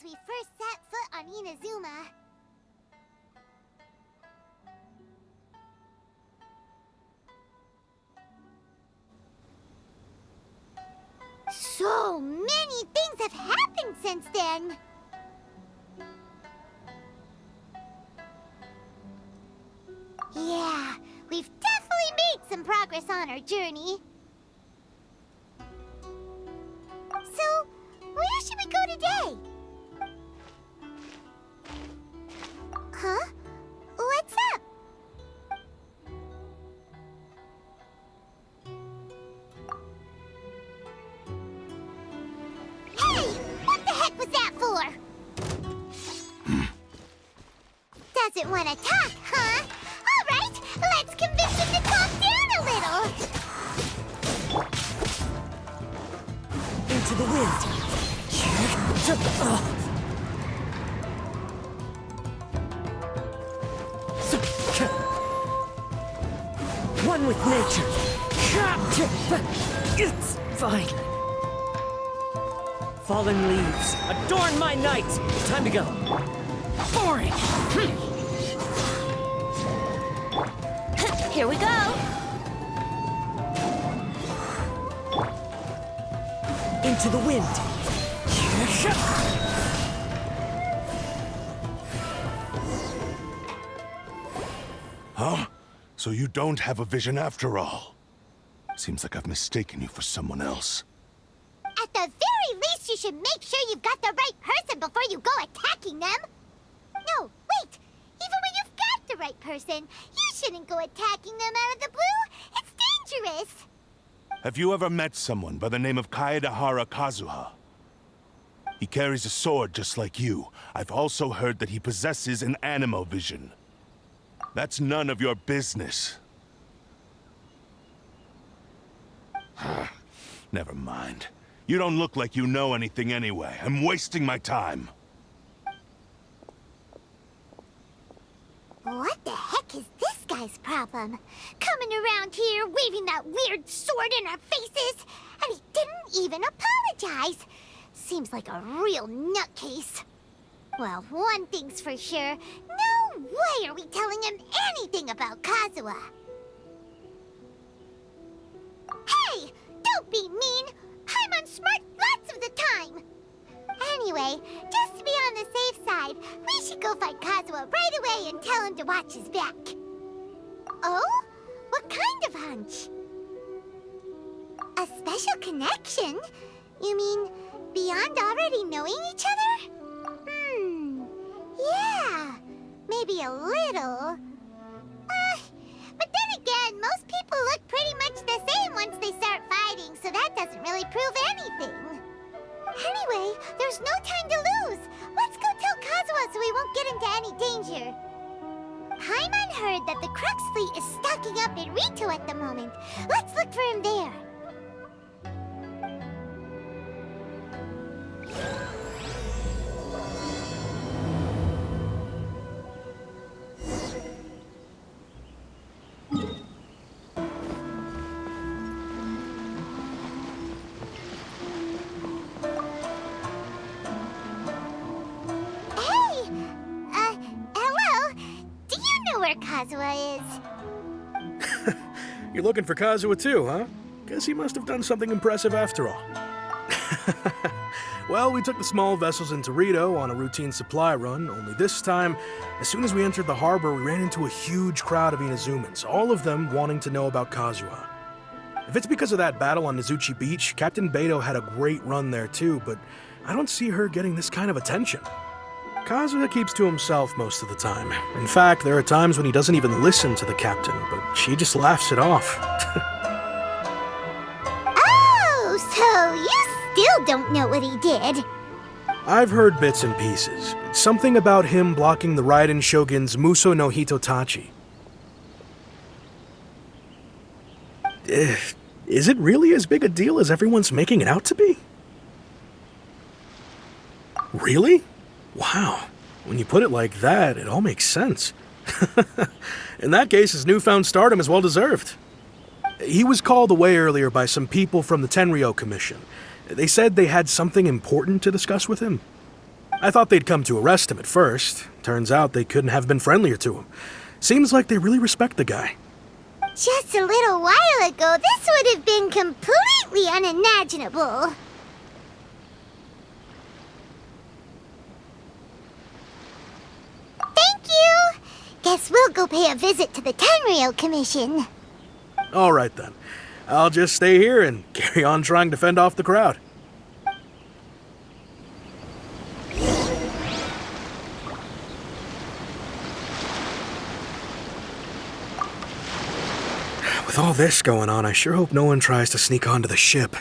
we first set foot on Inazuma. So many things have happened since then. Yeah, we've definitely made some progress on our journey. So, where should we go today? Huh? What's up? Hey! What the heck was that for? Doesn't want to talk, huh? All right, let's convince him to calm down a little. Into the wind. One with nature. It's fine. Fallen leaves, adorn my night. Time to go. Boring. Here we go. Into the wind. Huh? So you don't have a vision after all? Seems like I've mistaken you for someone else. At the very least, you should make sure you've got the right person before you go attacking them. No, wait. Even when you've got the right person, you shouldn't go attacking them out of the blue. It's dangerous. Have you ever met someone by the name of Kazuha? He carries a sword just like you. I've also heard that he possesses an animo vision. That's none of your business. Never mind. You don't look like you know anything anyway. I'm wasting my time. What the heck is this guy's problem? Coming around here, waving that weird sword in our faces, and he didn't even apologize. Seems like a real nutcase. Well, one thing's for sure. No way are we telling him anything about Kazuha. Hey! Don't be mean! I'm unsmart lots of the time! Anyway, just to be on the safe side, we should go find Kazuha right away and tell him to watch his back. Oh? What kind of hunch? A special connection? You mean beyond already knowing each other? Yeah, maybe a little. But then again, most people look pretty much the same once they start fighting, so that doesn't really prove anything. Anyway, there's no time to lose. Let's go tell Kazuha so we won't get into any danger. Paimon heard that the Crux fleet is stocking up in Rito at the moment. Let's look for him there. Kazuha is. You're looking for Kazuha too, huh? Guess he must have done something impressive after all. Well, we took the small vessels into Rito on a routine supply run, only this time, as soon as we entered the harbor, we ran into a huge crowd of Inazumans, all of them wanting to know about Kazuha. If it's because of that battle on Nizuchi Beach, Captain Beto had a great run there too, but I don't see her getting this kind of attention. Kazuha keeps to himself most of the time. In fact, there are times when he doesn't even listen to the captain, but she just laughs it off. Oh, so you still don't know what he did? I've heard bits and pieces. It's something about him blocking the Raiden Shogun's Muso no Hitotachi. Is it really as big a deal as everyone's making it out to be? Really? Wow, when you put it like that, it all makes sense. In that case, his newfound stardom is well deserved. He was called away earlier by some people from the Tenryo Commission. They said they had something important to discuss with him. I thought they'd come to arrest him at first. Turns out they couldn't have been friendlier to him. Seems like they really respect the guy. Just a little while ago, this would have been completely unimaginable. Thank you! Guess we'll go pay a visit to the Tenryou Commission. All right then. I'll just stay here and carry on trying to fend off the crowd. With all this going on, I sure hope no one tries to sneak onto the ship.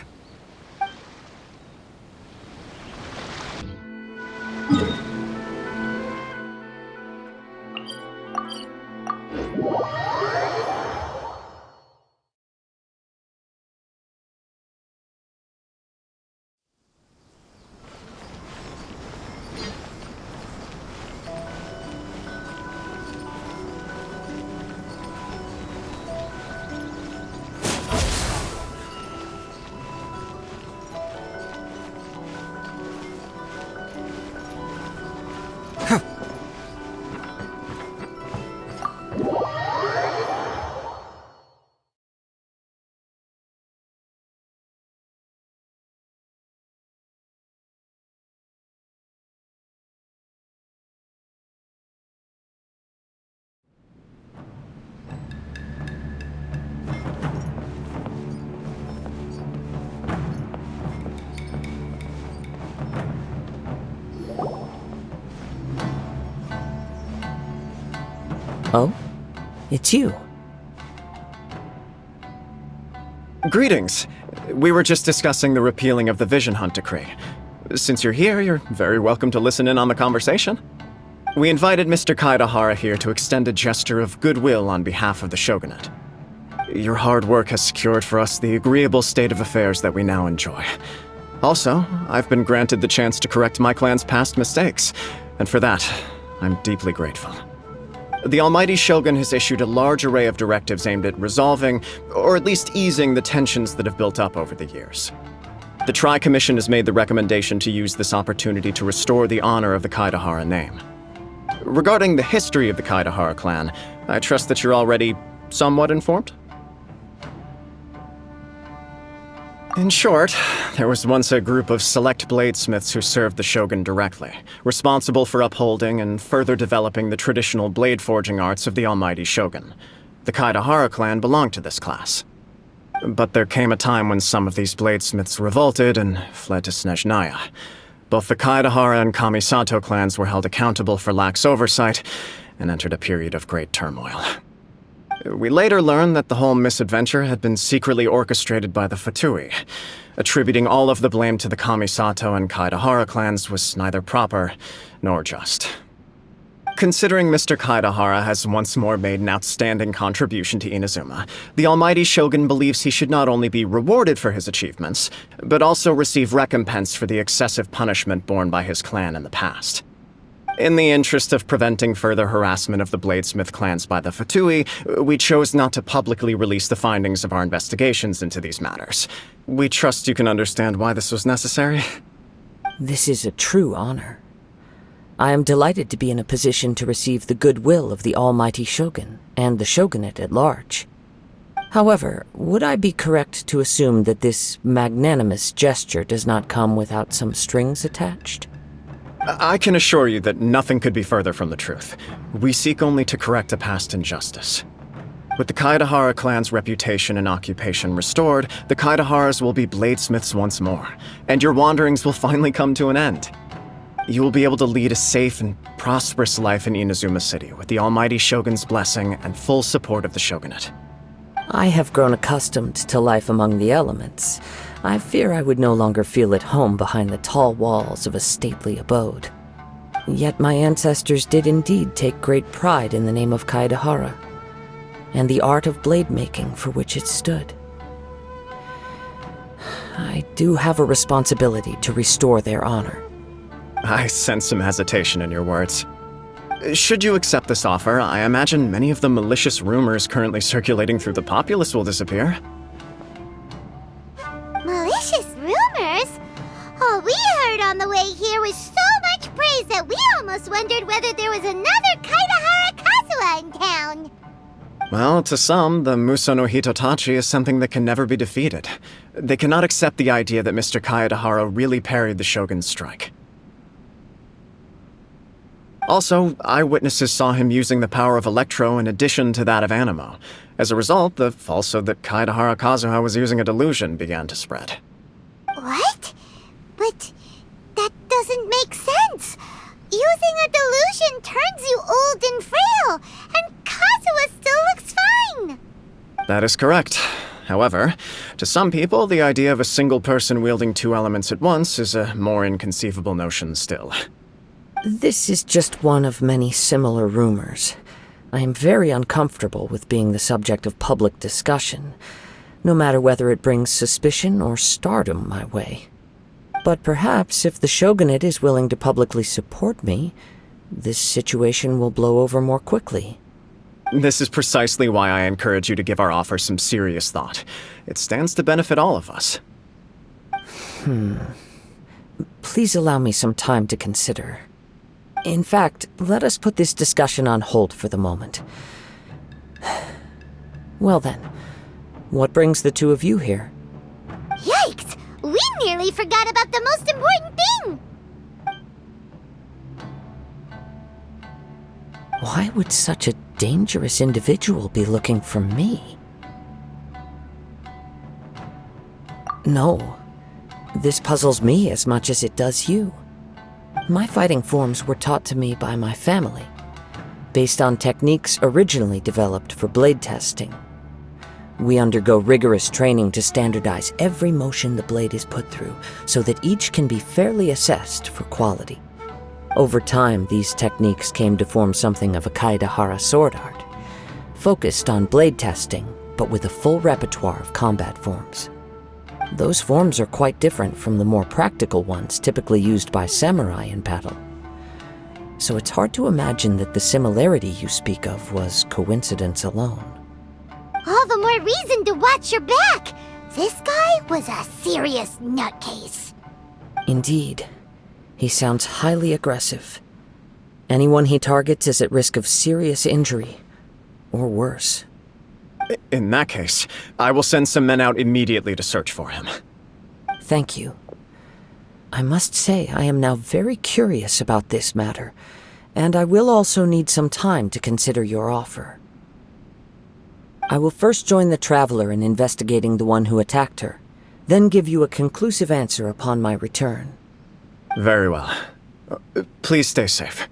Oh? It's you. Greetings. We were just discussing the repealing of the Vision Hunt Decree. Since you're here, you're very welcome to listen in on the conversation. We invited Mr. Kaidahara here to extend a gesture of goodwill on behalf of the Shogunate. Your hard work has secured for us the agreeable state of affairs that we now enjoy. Also, I've been granted the chance to correct my clan's past mistakes, and for that, I'm deeply grateful. The Almighty Shogun has issued a large array of directives aimed at resolving, or at least easing, the tensions that have built up over the years. The Tri-Commission has made the recommendation to use this opportunity to restore the honor of the Kaidahara name. Regarding the history of the Kaidahara clan, I trust that you're already somewhat informed? In short, there was once a group of select bladesmiths who served the Shogun directly, responsible for upholding and further developing the traditional blade forging arts of the Almighty Shogun. The Kaidahara clan belonged to this class. But there came a time when some of these bladesmiths revolted and fled to Snezhnaya. Both the Kaidahara and Kamisato clans were held accountable for lax oversight and entered a period of great turmoil. We later learned that the whole misadventure had been secretly orchestrated by the Fatui. Attributing all of the blame to the Kamisato and Kaidahara clans was neither proper nor just. Considering Mr. Kaidahara has once more made an outstanding contribution to Inazuma, the Almighty Shogun believes he should not only be rewarded for his achievements, but also receive recompense for the excessive punishment borne by his clan in the past. In the interest of preventing further harassment of the Bladesmith clans by the Fatui, we chose not to publicly release the findings of our investigations into these matters. We trust you can understand why this was necessary. This is a true honor. I am delighted to be in a position to receive the goodwill of the Almighty Shogun and the Shogunate at large. However, would I be correct to assume that this magnanimous gesture does not come without some strings attached? I can assure you that nothing could be further from the truth. We seek only to correct a past injustice. With the Kaidahara clan's reputation and occupation restored, the Kaidaharas will be bladesmiths once more, and your wanderings will finally come to an end. You will be able to lead a safe and prosperous life in Inazuma City with the Almighty Shogun's blessing and full support of the Shogunate. I have grown accustomed to life among the elements. I fear I would no longer feel at home behind the tall walls of a stately abode. Yet my ancestors did indeed take great pride in the name of Kaidahara, and the art of blade making for which it stood. I do have a responsibility to restore their honor. I sense some hesitation in your words. Should you accept this offer, I imagine many of the malicious rumors currently circulating through the populace will disappear. Malicious rumors? All we heard on the way here was so much such praise that we almost wondered whether there was another Kaidahara Kazuha in town. Well, to some, the Muso no Hitotachi is something that can never be defeated. They cannot accept the idea that Mr. Kaedahara really parried the Shogun's strike. Also, eyewitnesses saw him using the power of Electro in addition to that of Animo. As a result, the falsehood that Kaedahara Kazuha was using a delusion began to spread. What? But that doesn't make sense. Using a delusion turns you old and frail, and Kazuha still looks fine. That is correct. However, to some people, the idea of a single person wielding two elements at once is a more inconceivable notion still. This is just one of many similar rumors. I am very uncomfortable with being the subject of public discussion, no matter whether it brings suspicion or stardom my way. But perhaps if the shogunate is willing to publicly support me, this situation will blow over more quickly. This is precisely why I encourage you to give our offer some serious thought. It stands to benefit all of us. Please allow me some time to consider. In fact, let us put this discussion on hold for the moment. Well then, what brings the two of you here? Yikes! We nearly forgot about the most important thing! Why would such a dangerous individual be looking for me? No, this puzzles me as much as it does you. My fighting forms were taught to me by my family, based on techniques originally developed for blade testing. We undergo rigorous training to standardize every motion the blade is put through, so that each can be fairly assessed for quality. Over time, these techniques came to form something of a Kaedahara sword art, focused on blade testing, but with a full repertoire of combat forms. Those forms are quite different from the more practical ones typically used by samurai in battle. So it's hard to imagine that the similarity you speak of was coincidence alone. All the more reason to watch your back! This guy was a serious nutcase. Indeed. He sounds highly aggressive. Anyone he targets is at risk of serious injury, or worse. In that case, I will send some men out immediately to search for him. Thank you. I must say I am now very curious about this matter, and I will also need some time to consider your offer. I will first join the Traveler in investigating the one who attacked her, then give you a conclusive answer upon my return. Very well. Please stay safe.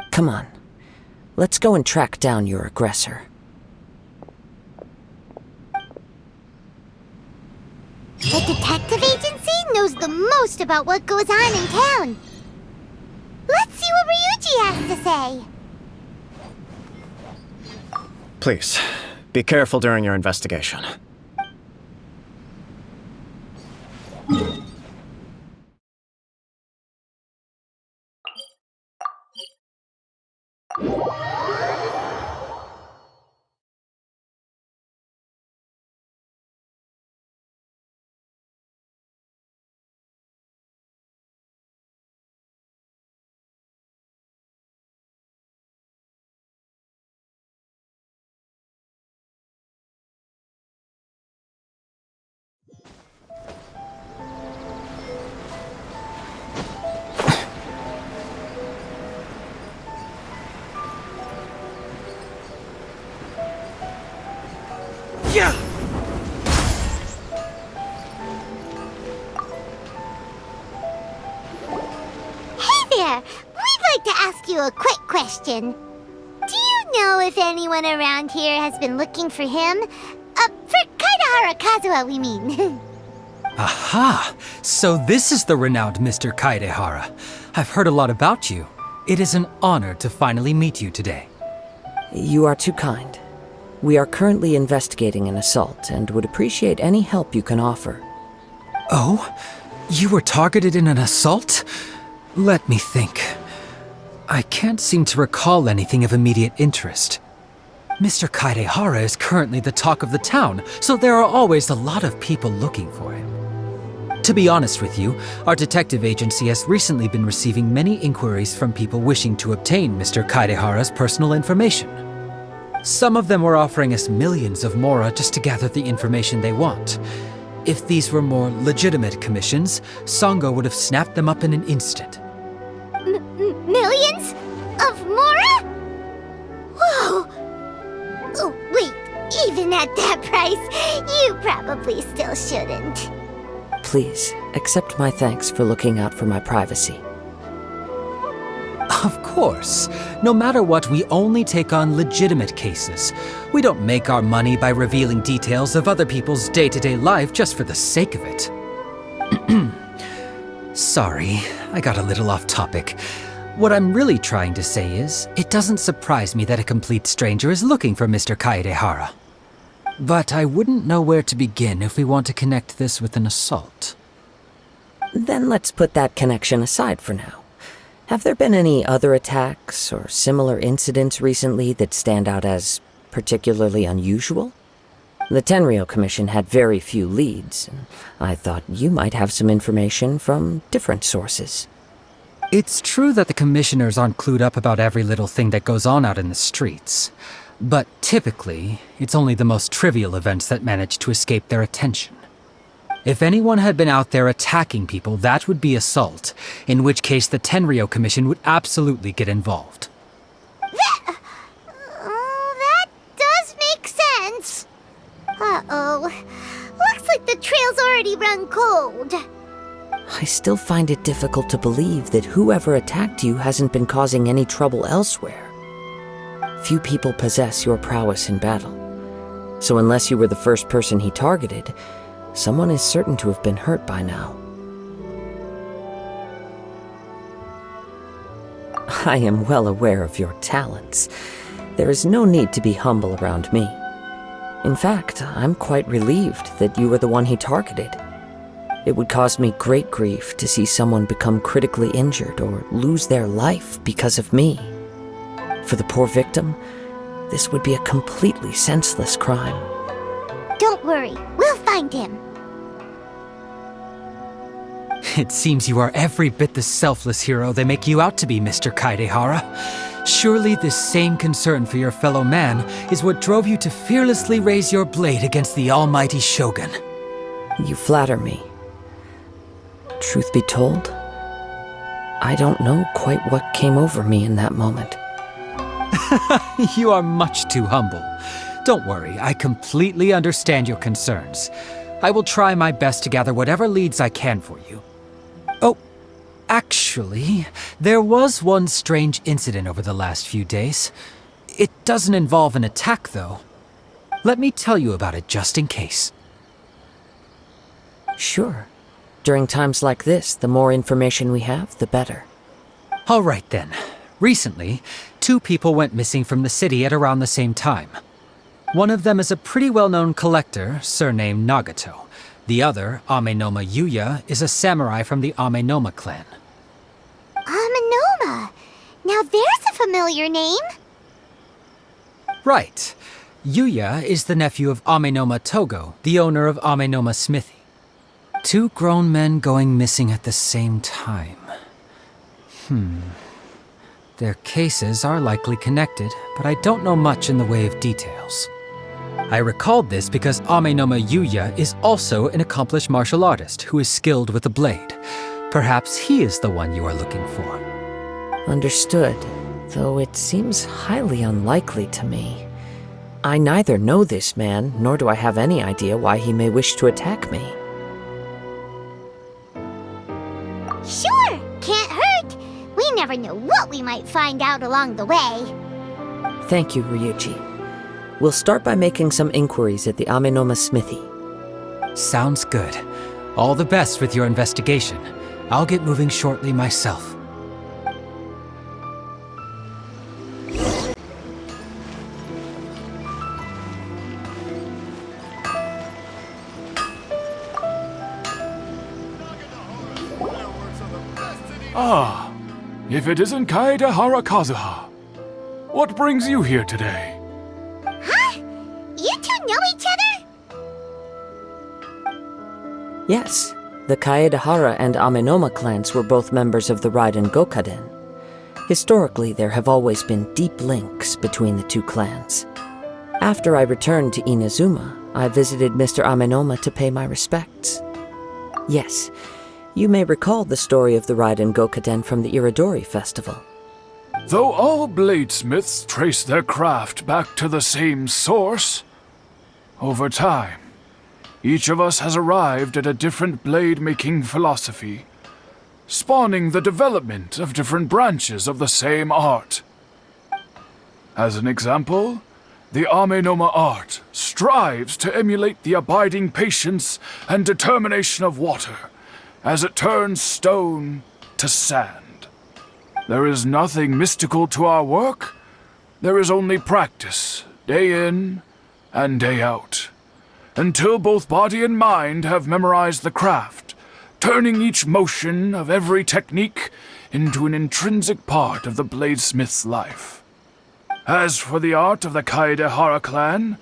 Come on. Let's go and track down your aggressor. The detective agency knows the most about what goes on in town. Let's see what Ryuji has to say. Please, be careful during your investigation. Hey there! We'd like to ask you a quick question. Do you know if anyone around here has been looking for him? For Kaedahara Kazuha, we mean. Aha! So this is the renowned Mr. Kaedehara. I've heard a lot about you. It is an honor to finally meet you today. You are too kind. We are currently investigating an assault and would appreciate any help you can offer. Oh? You were targeted in an assault? Let me think. I can't seem to recall anything of immediate interest. Mr. Kaedehara is currently the talk of the town, so there are always a lot of people looking for him. To be honest with you, our detective agency has recently been receiving many inquiries from people wishing to obtain Mr. Kaidehara's personal information. Some of them were offering us millions of mora just to gather the information they want. If these were more legitimate commissions, Sango would have snapped them up in an instant. Millions? Of mora? Whoa! Oh, wait, even at that price, you probably still shouldn't. Please, accept my thanks for looking out for my privacy. Of course. No matter what, we only take on legitimate cases. We don't make our money by revealing details of other people's day-to-day life just for the sake of it. Sorry, I got a little off topic. What I'm really trying to say is, it doesn't surprise me that a complete stranger is looking for Mr. Kaedehara. But I wouldn't know where to begin if we want to connect this with an assault. Then let's put that connection aside for now. Have there been any other attacks or similar incidents recently that stand out as particularly unusual? The Tenryou Commission had very few leads, and I thought you might have some information from different sources. It's true that the commissioners aren't clued up about every little thing that goes on out in the streets. But typically, it's only the most trivial events that manage to escape their attention. If anyone had been out there attacking people, that would be assault, in which case the Tenryou Commission would absolutely get involved. That does make sense. Uh-oh. Looks like the trail's already run cold. I still find it difficult to believe that whoever attacked you hasn't been causing any trouble elsewhere. Few people possess your prowess in battle. So unless you were the first person he targeted, someone is certain to have been hurt by now. I am well aware of your talents. There is no need to be humble around me. In fact, I'm quite relieved that you were the one he targeted. It would cause me great grief to see someone become critically injured or lose their life because of me. For the poor victim, this would be a completely senseless crime. Don't worry, we'll find him. It seems you are every bit the selfless hero they make you out to be, Mr. Kaedehara. Surely this same concern for your fellow man is what drove you to fearlessly raise your blade against the almighty Shogun. You flatter me. Truth be told, I don't know quite what came over me in that moment. You are much too humble. Don't worry, I completely understand your concerns. I will try my best to gather whatever leads I can for you. Oh, actually, there was one strange incident over the last few days. It doesn't involve an attack, though. Let me tell you about it just in case. Sure. During times like this, the more information we have, the better. All right, then. Recently, 2 people went missing from the city at around the same time. One of them is a pretty well-known collector, surnamed Nagato. The other, Amenoma Yuya, is a samurai from the Amenoma clan. Amenoma! Now there's a familiar name. Right. Yuya is the nephew of Amenoma Togo, the owner of Amenoma Smithy. 2 grown men going missing at the same time. Their cases are likely connected, but I don't know much in the way of details. I recalled this because Amenoma Yuya is also an accomplished martial artist who is skilled with a blade. Perhaps he is the one you are looking for. Understood, though it seems highly unlikely to me. I neither know this man, nor do I have any idea why he may wish to attack me. Sure, can't hurt. We never know what we might find out along the way. Thank you, Ryuji. We'll start by making some inquiries at the Amenoma Smithy. Sounds good. All the best with your investigation. I'll get moving shortly myself. Ah, if it isn't Kaedehara Kazuha. What brings you here today? Huh? You two know each other? Yes, The Kaedahara and Amenoma clans were both members of the Raiden Gokaden. Historically, there have always been deep links between the two clans. After I returned to Inazuma, I visited Mr. Amenoma to pay my respects. Yes, you may recall the story of the Raiden Gokaden from the Iridori Festival. Though all bladesmiths trace their craft back to the same source, over time, each of us has arrived at a different blade-making philosophy, spawning the development of different branches of the same art. As an example, the Amenoma art strives to emulate the abiding patience and determination of water as it turns stone to sand. There is nothing mystical to our work. There is only practice, day in and day out, until both body and mind have memorized the craft, turning each motion of every technique into an intrinsic part of the bladesmith's life. As for the art of the Kaedahara clan,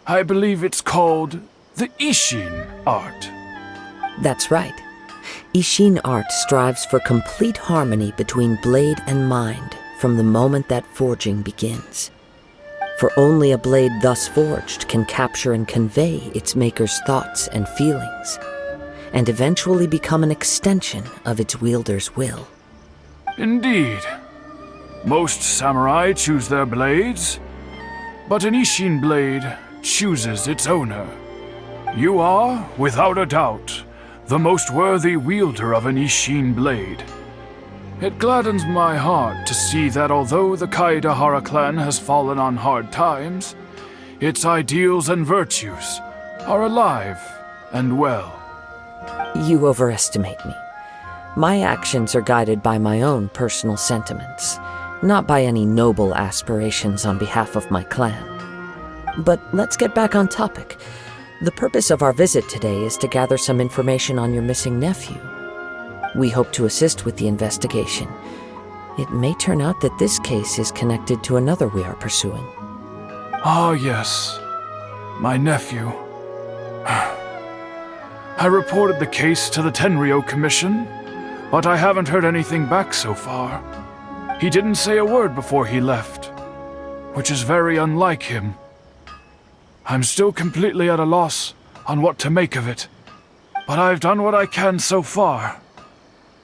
I believe it's called the Ishin art. That's right. Ishin art strives for complete harmony between blade and mind from the moment that forging begins. For only a blade thus forged can capture and convey its maker's thoughts and feelings, and eventually become an extension of its wielder's will. Indeed. Most samurai choose their blades, but an Ishin blade chooses its owner. You are, without a doubt, the most worthy wielder of an Ishin blade. It gladdens my heart to see that although the Kaedahara clan has fallen on hard times, its ideals and virtues are alive and well. You overestimate me. My actions are guided by my own personal sentiments, not by any noble aspirations on behalf of my clan. But let's get back on topic. The purpose of our visit today is to gather some information on your missing nephew. We hope to assist with the investigation. It may turn out that this case is connected to another we are pursuing. Ah, yes. My nephew. I reported the case to the Tenryo Commission, but I haven't heard anything back so far. He didn't say a word before he left, which is very unlike him. I'm still completely at a loss on what to make of it, but I've done what I can so far.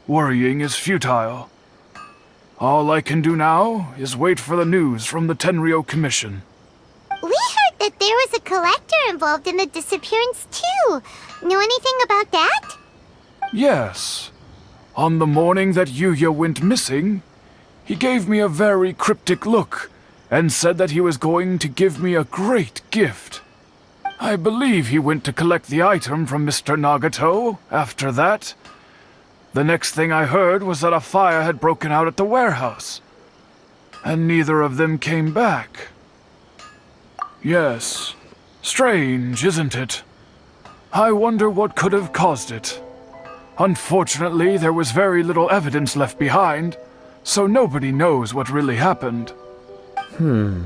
Worrying is futile. All I can do now is wait for the news from the Tenryo Commission. We heard that there was a collector involved in the disappearance too. Know anything about that? Yes. On the morning that Yuya went missing, he gave me a very cryptic look and said that he was going to give me a great gift. I believe he went to collect the item from Mr. Nagato after that. The next thing I heard was that a fire had broken out at the warehouse, and neither of them came back. Yes, strange, isn't it? I wonder what could have caused it. Unfortunately, there was very little evidence left behind, so nobody knows what really happened. Do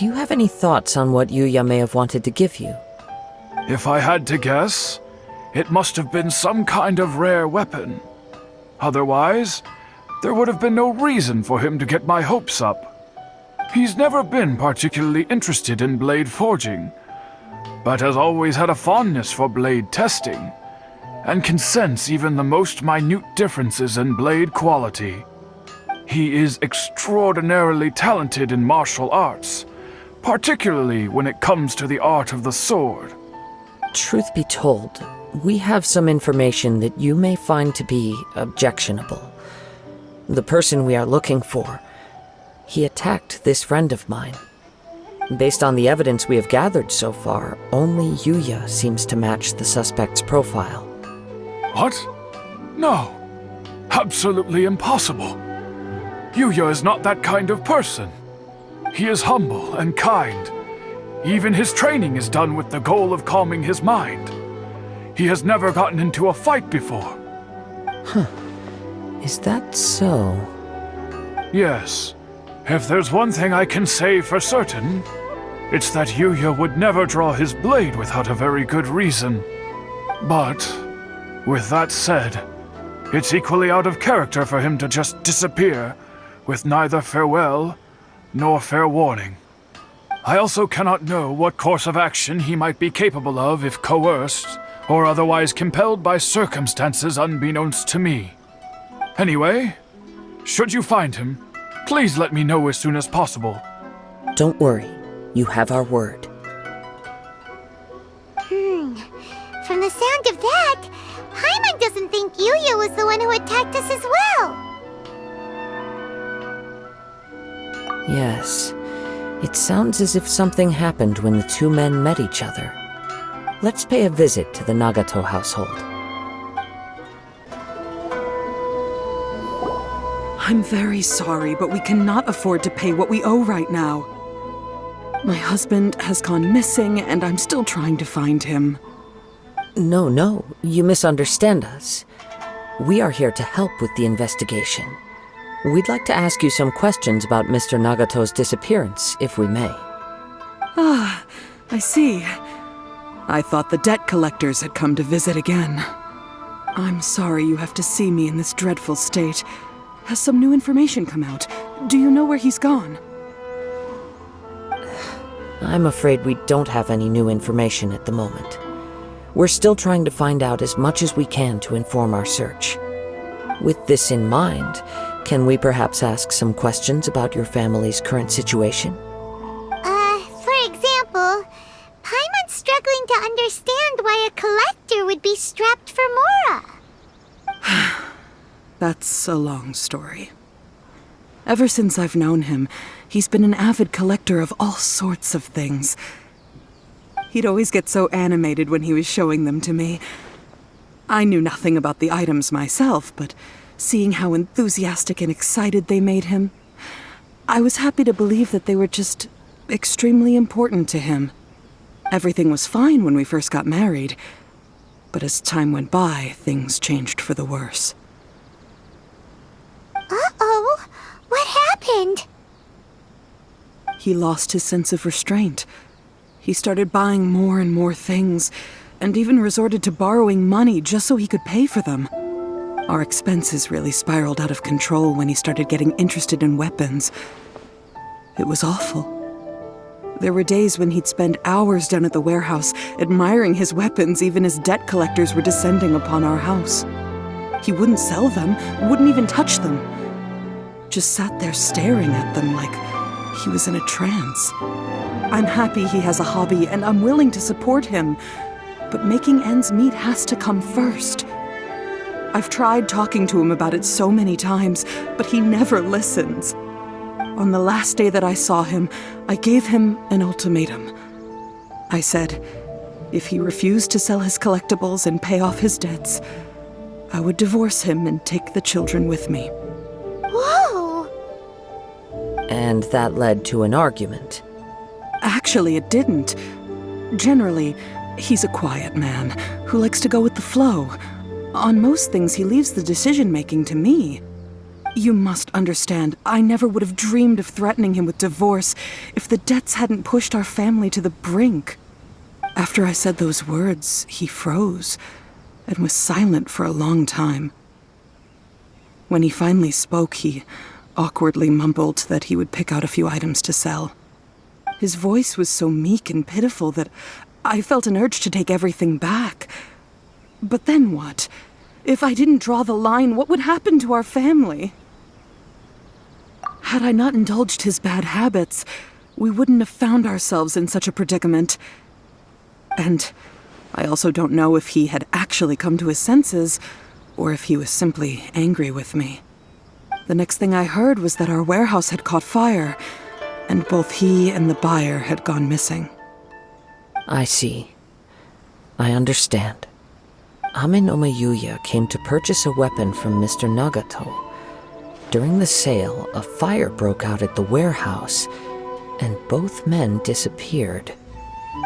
you have any thoughts on what Yuya may have wanted to give you? If I had to guess, it must have been some kind of rare weapon. Otherwise, there would have been no reason for him to get my hopes up. He's never been particularly interested in blade forging, but has always had a fondness for blade testing, and can sense even the most minute differences in blade quality. He is extraordinarily talented in martial arts, particularly when it comes to the art of the sword. Truth be told, we have some information that you may find to be objectionable. The person we are looking for, he attacked this friend of mine. Based on the evidence we have gathered so far, only Yuya seems to match the suspect's profile. What? No. Absolutely impossible. Yuya is not that kind of person. He is humble and kind. Even his training is done with the goal of calming his mind. He has never gotten into a fight before. Is that so? Yes. If there's one thing I can say for certain, it's that Yuya would never draw his blade without a very good reason. But With that said, it's equally out of character for him to just disappear, with neither farewell nor fair warning. I also cannot know what course of action he might be capable of if coerced, or otherwise compelled by circumstances unbeknownst to me. Anyway, should you find him, please let me know as soon as possible. Don't worry. You have our word. From the sound of that, Paimon doesn't think Yuya was the one who attacked us as well. Yes. It sounds as if something happened when the two men met each other. Let's pay a visit to the Nagato household. I'm very sorry, but we cannot afford to pay what we owe right now. My husband has gone missing, and I'm still trying to find him. No, you misunderstand us. We are here to help with the investigation. We'd like to ask you some questions about Mr. Nagato's disappearance, if we may. Ah, I see. I thought the debt collectors had come to visit again. I'm sorry you have to see me in this dreadful state. Has some new information come out? Do you know where he's gone? I'm afraid we don't have any new information at the moment. We're still trying to find out as much as we can to inform our search. With this in mind, can we perhaps ask some questions about your family's current situation? For example, Paimon's struggling to understand why a collector would be strapped for Mora. That's a long story. Ever since I've known him, he's been an avid collector of all sorts of things. He'd always get so animated when he was showing them to me. I knew nothing about the items myself, but seeing how enthusiastic and excited they made him, I was happy to believe that they were just extremely important to him. Everything was fine when we first got married, but as time went by, things changed for the worse. Uh-oh, what happened? He lost his sense of restraint. He started buying more and more things, and even resorted to borrowing money just so he could pay for them. Our expenses really spiraled out of control when he started getting interested in weapons. It was awful. There were days when he'd spend hours down at the warehouse admiring his weapons even as debt collectors were descending upon our house. He wouldn't sell them, wouldn't even touch them. Just sat there staring at them like he was in a trance. I'm happy he has a hobby and I'm willing to support him, but making ends meet has to come first. I've tried talking to him about it so many times, but he never listens. On the last day that I saw him, I gave him an ultimatum. I said, if he refused to sell his collectibles and pay off his debts, I would divorce him and take the children with me. Whoa! And that led to an argument. Actually, it didn't. Generally, he's a quiet man who likes to go with the flow. On most things, he leaves the decision-making to me. You must understand, I never would have dreamed of threatening him with divorce if the debts hadn't pushed our family to the brink. After I said those words, he froze and was silent for a long time. When he finally spoke, he awkwardly mumbled that he would pick out a few items to sell. His voice was so meek and pitiful that I felt an urge to take everything back. But then what? If I didn't draw the line, what would happen to our family? Had I not indulged his bad habits, we wouldn't have found ourselves in such a predicament. And I also don't know if he had actually come to his senses, or if he was simply angry with me. The next thing I heard was that our warehouse had caught fire, and both he and the buyer had gone missing. I see. I understand. Amenoma Yuya came to purchase a weapon from Mr. Nagato. During the sale, a fire broke out at the warehouse, and both men disappeared.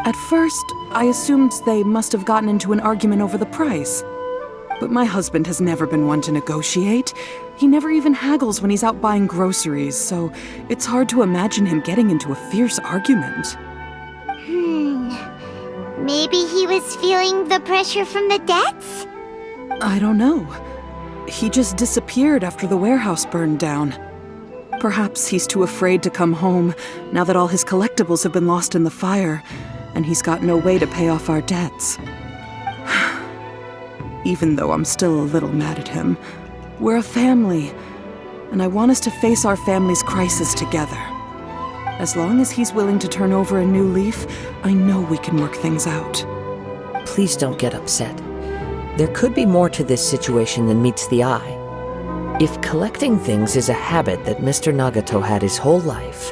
At first, I assumed they must have gotten into an argument over the price. But my husband has never been one to negotiate. He never even haggles when he's out buying groceries, so it's hard to imagine him getting into a fierce argument. Maybe he was feeling the pressure from the debts? I don't know. He just disappeared after the warehouse burned down. Perhaps he's too afraid to come home now that all his collectibles have been lost in the fire, and he's got no way to pay off our debts. Even though I'm still a little mad at him, we're a family, and I want us to face our family's crisis together. As long as he's willing to turn over a new leaf, I know we can work things out. Please don't get upset. There could be more to this situation than meets the eye. If collecting things is a habit that Mr. Nagato had his whole life,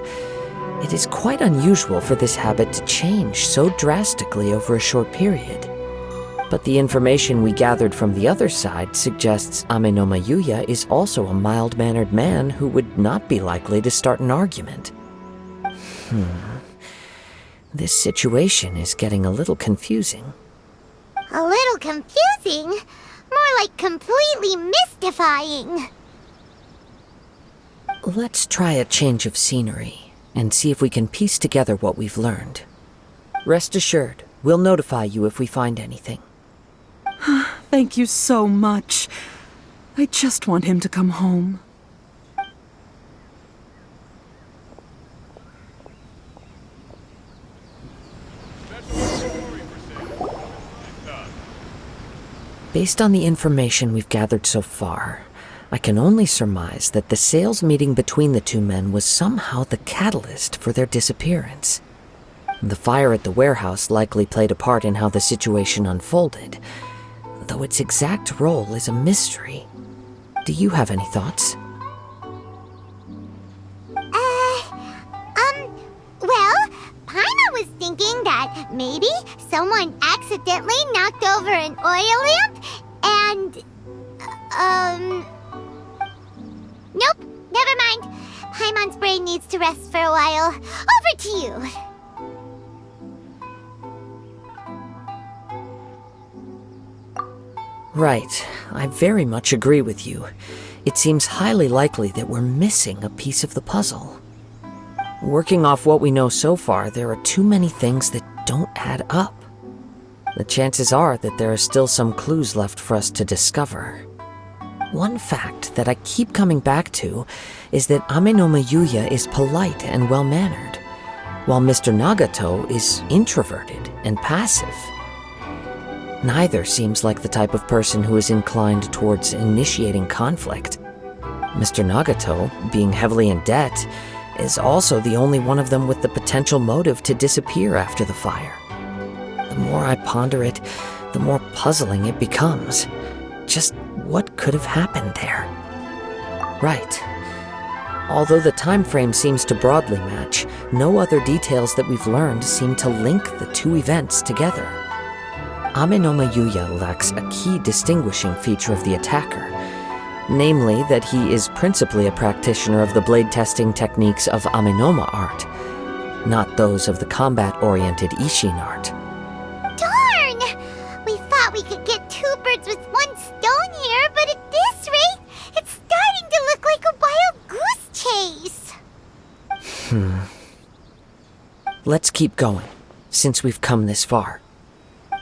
it is quite unusual for this habit to change so drastically over a short period. But the information we gathered from the other side suggests Amenoma Yuya is also a mild-mannered man who would not be likely to start an argument. This situation is getting a little confusing. A little confusing? More like completely mystifying. Let's try a change of scenery and see if we can piece together what we've learned. Rest assured, we'll notify you if we find anything. Thank you so much. I just want him to come home. Based on the information we've gathered so far, I can only surmise that the sales meeting between the two men was somehow the catalyst for their disappearance. The fire at the warehouse likely played a part in how the situation unfolded, though its exact role is a mystery. Do you have any thoughts? Well, Paimon was thinking that maybe someone accidentally knocked over an oil lamp and, nope, never mind. Paimon's brain needs to rest for a while. Over to you. Right, I very much agree with you. It seems highly likely that we're missing a piece of the puzzle. Working off what we know so far, there are too many things that don't add up. The chances are that there are still some clues left for us to discover. One fact that I keep coming back to is that Amenoma Yuya is polite and well-mannered, while Mr. Nagato is introverted and passive. Neither seems like the type of person who is inclined towards initiating conflict. Mr. Nagato, being heavily in debt, is also the only one of them with the potential motive to disappear after the fire. The more I ponder it, the more puzzling it becomes. Just what could have happened there? Right. Although the time frame seems to broadly match, no other details that we've learned seem to link the two events together. Amenoma Yuya lacks a key distinguishing feature of the attacker, namely that he is principally a practitioner of the blade testing techniques of Amenoma art, not those of the combat-oriented Ishin art. Darn! We thought we could get two birds with one stone here, but at this rate, it's starting to look like a wild goose chase. Let's keep going, since we've come this far.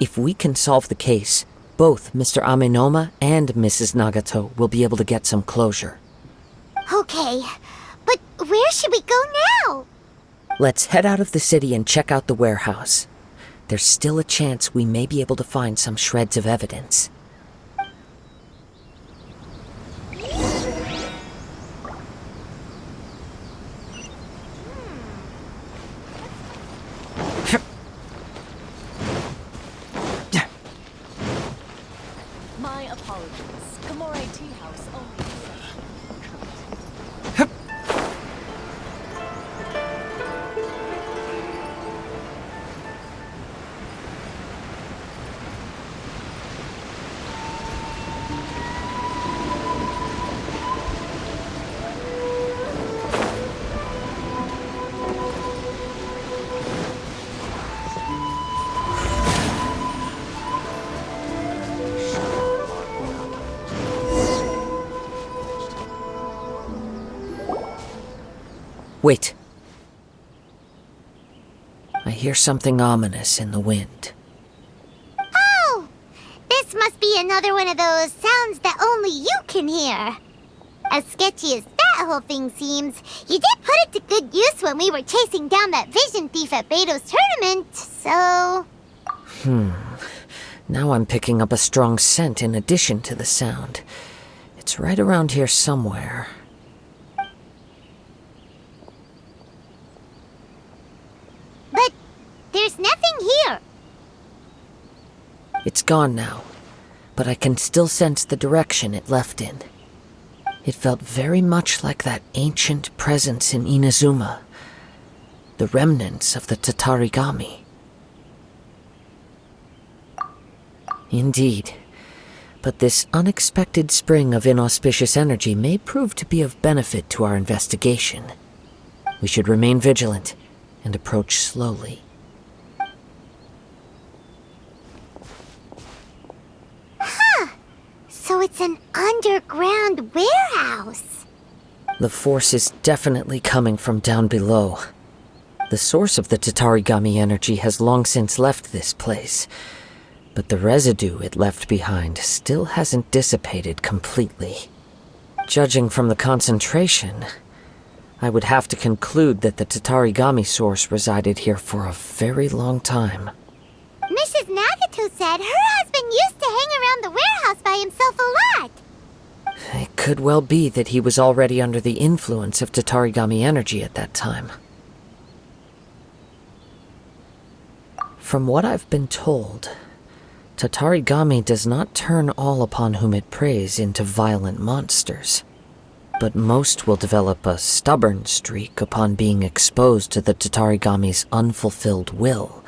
If we can solve the case, both Mr. Amenoma and Mrs. Nagato will be able to get some closure. Okay, but where should we go now? Let's head out of the city and check out the warehouse. There's still a chance we may be able to find some shreds of evidence. My apologies. Gamore Tea House only. Wait. I hear something ominous in the wind. Oh! This must be be another one of those sounds that only you can hear. As sketchy as that whole thing seems, you did put it to good use when we were chasing down that vision thief at Beto's tournament, so... Now I'm picking up a strong scent in addition to the sound. It's right around here somewhere. But there's nothing here. It's gone now, but I can still sense the direction it left in. It felt very much like that ancient presence in Inazuma, the remnants of the Tatarigami. Indeed, but this unexpected spring of inauspicious energy may prove to be of benefit to our investigation. We should remain vigilant and approach slowly. So it's an underground warehouse. The force is definitely coming from down below. The source of the Tatarigami energy has long since left this place, but the residue it left behind still hasn't dissipated completely. Judging from the concentration, I would have to conclude that the Tatarigami source resided here for a very long time. Mrs. Nagato said her husband used to hang around the warehouse by himself a lot. It could well be that he was already under the influence of Tatarigami energy at that time. From what I've been told, Tatarigami does not turn all upon whom it preys into violent monsters, but most will develop a stubborn streak upon being exposed to the Tatarigami's unfulfilled will.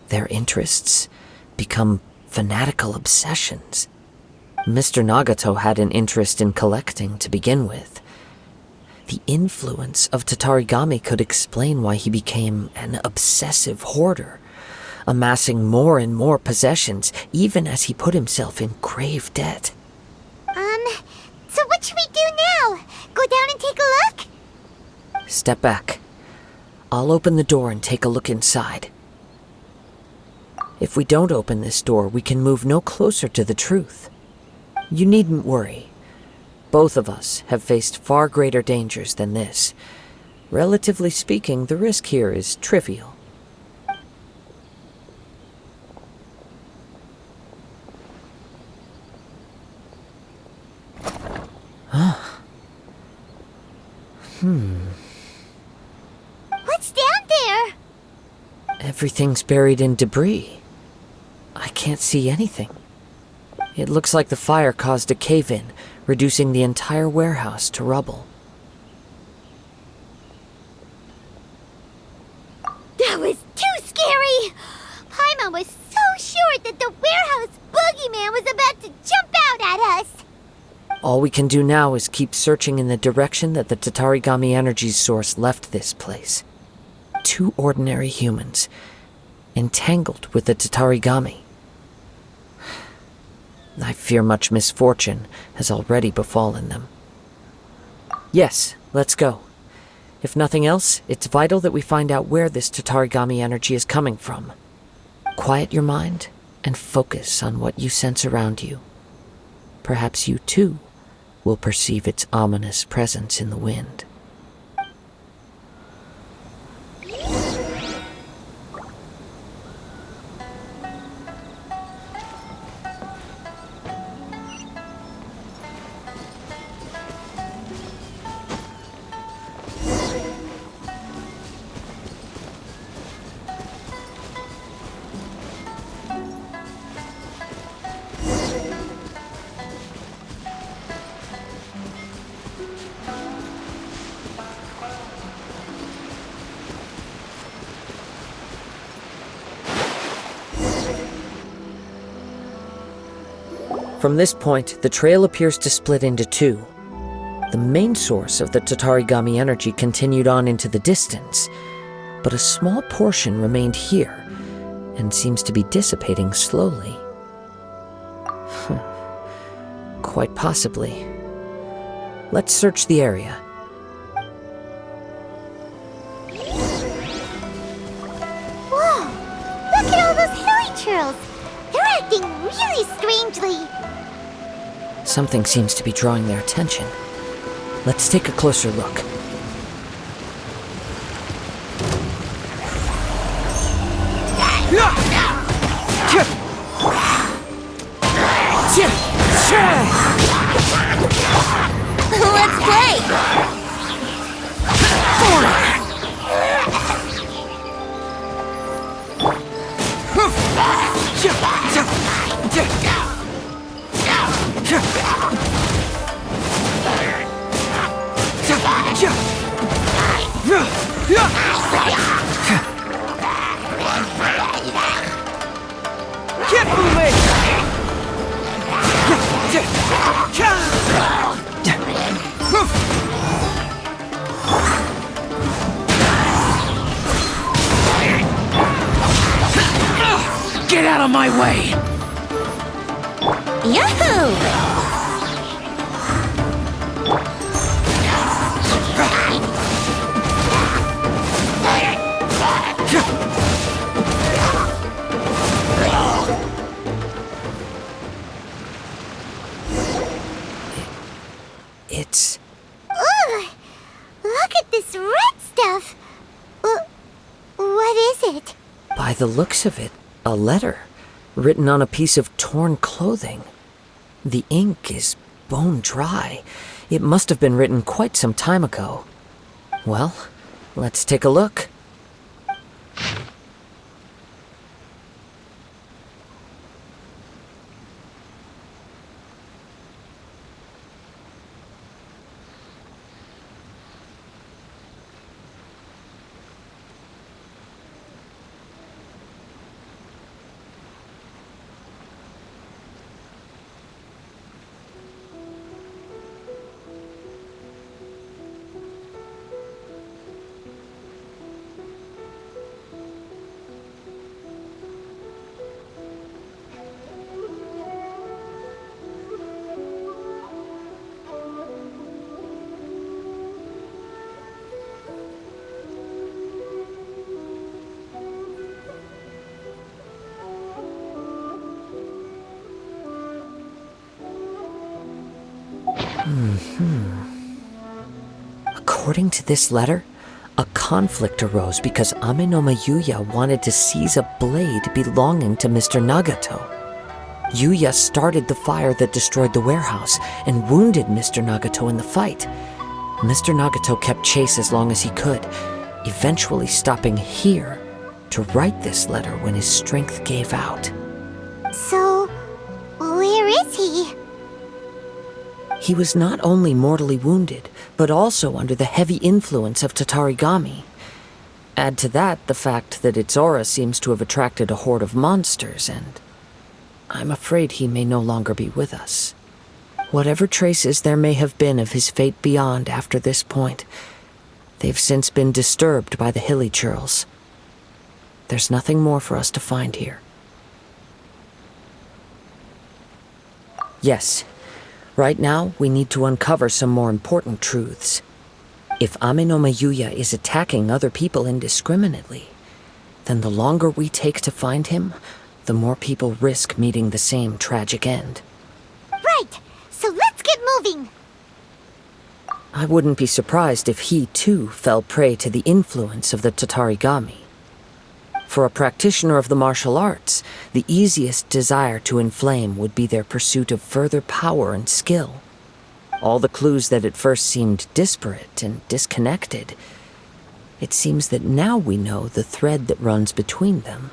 Their interests become fanatical obsessions. Mr. Nagato had an interest in collecting to begin with. The influence of Tatarigami could explain why he became an obsessive hoarder, amassing more and more possessions, even as he put himself in grave debt. So what should we do now? Go down and take a look? Step back. I'll open the door and take a look inside. If we don't open this door, we can move no closer to the truth. You needn't worry. Both of us have faced far greater dangers than this. Relatively speaking, the risk here is trivial. What's down there? Everything's buried in debris. I can't see anything. It looks like the fire caused a cave-in, reducing the entire warehouse to rubble. That was too scary! Paimon was so sure that the warehouse boogeyman was about to jump out at us! All we can do now is keep searching in the direction that the Tatarigami energy's source left this place. 2 ordinary humans, entangled with the Tatarigami. I fear much misfortune has already befallen them. Yes, let's go. If nothing else, it's vital that we find out where this Tatarigami energy is coming from. Quiet your mind and focus on what you sense around you. Perhaps you too will perceive its ominous presence in the wind. From this point, the trail appears to split into 2. The main source of the Tatarigami energy continued on into the distance, but a small portion remained here, and seems to be dissipating slowly. Quite possibly. Let's search the area. Whoa! Look at all those hilly churls! They're acting really strangely. Something seems to be drawing their attention. Let's take a closer look. Let's play! Get out of my way! Yahoo! It's... Ugh! Look at this red stuff! What is it? by the looks of it, a letter written on a piece of torn clothing. The ink is bone dry. It must have been written quite some time ago. Well, let's take a look. According to this letter, a conflict arose because Ame no Yuya wanted to seize a blade belonging to Mr. Nagato. Yuya started the fire that destroyed the warehouse and wounded Mr. Nagato in the fight. Mr. Nagato kept chase as long as he could, eventually stopping here to write this letter when his strength gave out. So, where is he? He was not only mortally wounded, but also under the heavy influence of Tatarigami. Add to that the fact that its aura seems to have attracted a horde of monsters, and I'm afraid he may no longer be with us. Whatever traces there may have been of his fate beyond after this point, they've since been disturbed by the hilly churls. There's nothing more for us to find here. Yes. Right now, we need to uncover some more important truths. If Ame no Yuya is attacking other people indiscriminately, then the longer we take to find him, the more people risk meeting the same tragic end. Right! So let's get moving! I wouldn't be surprised if he, too, fell prey to the influence of the Tatarigami. For a practitioner of the martial arts, the easiest desire to inflame would be their pursuit of further power and skill. All the clues that at first seemed disparate and disconnected, it seems that now we know the thread that runs between them.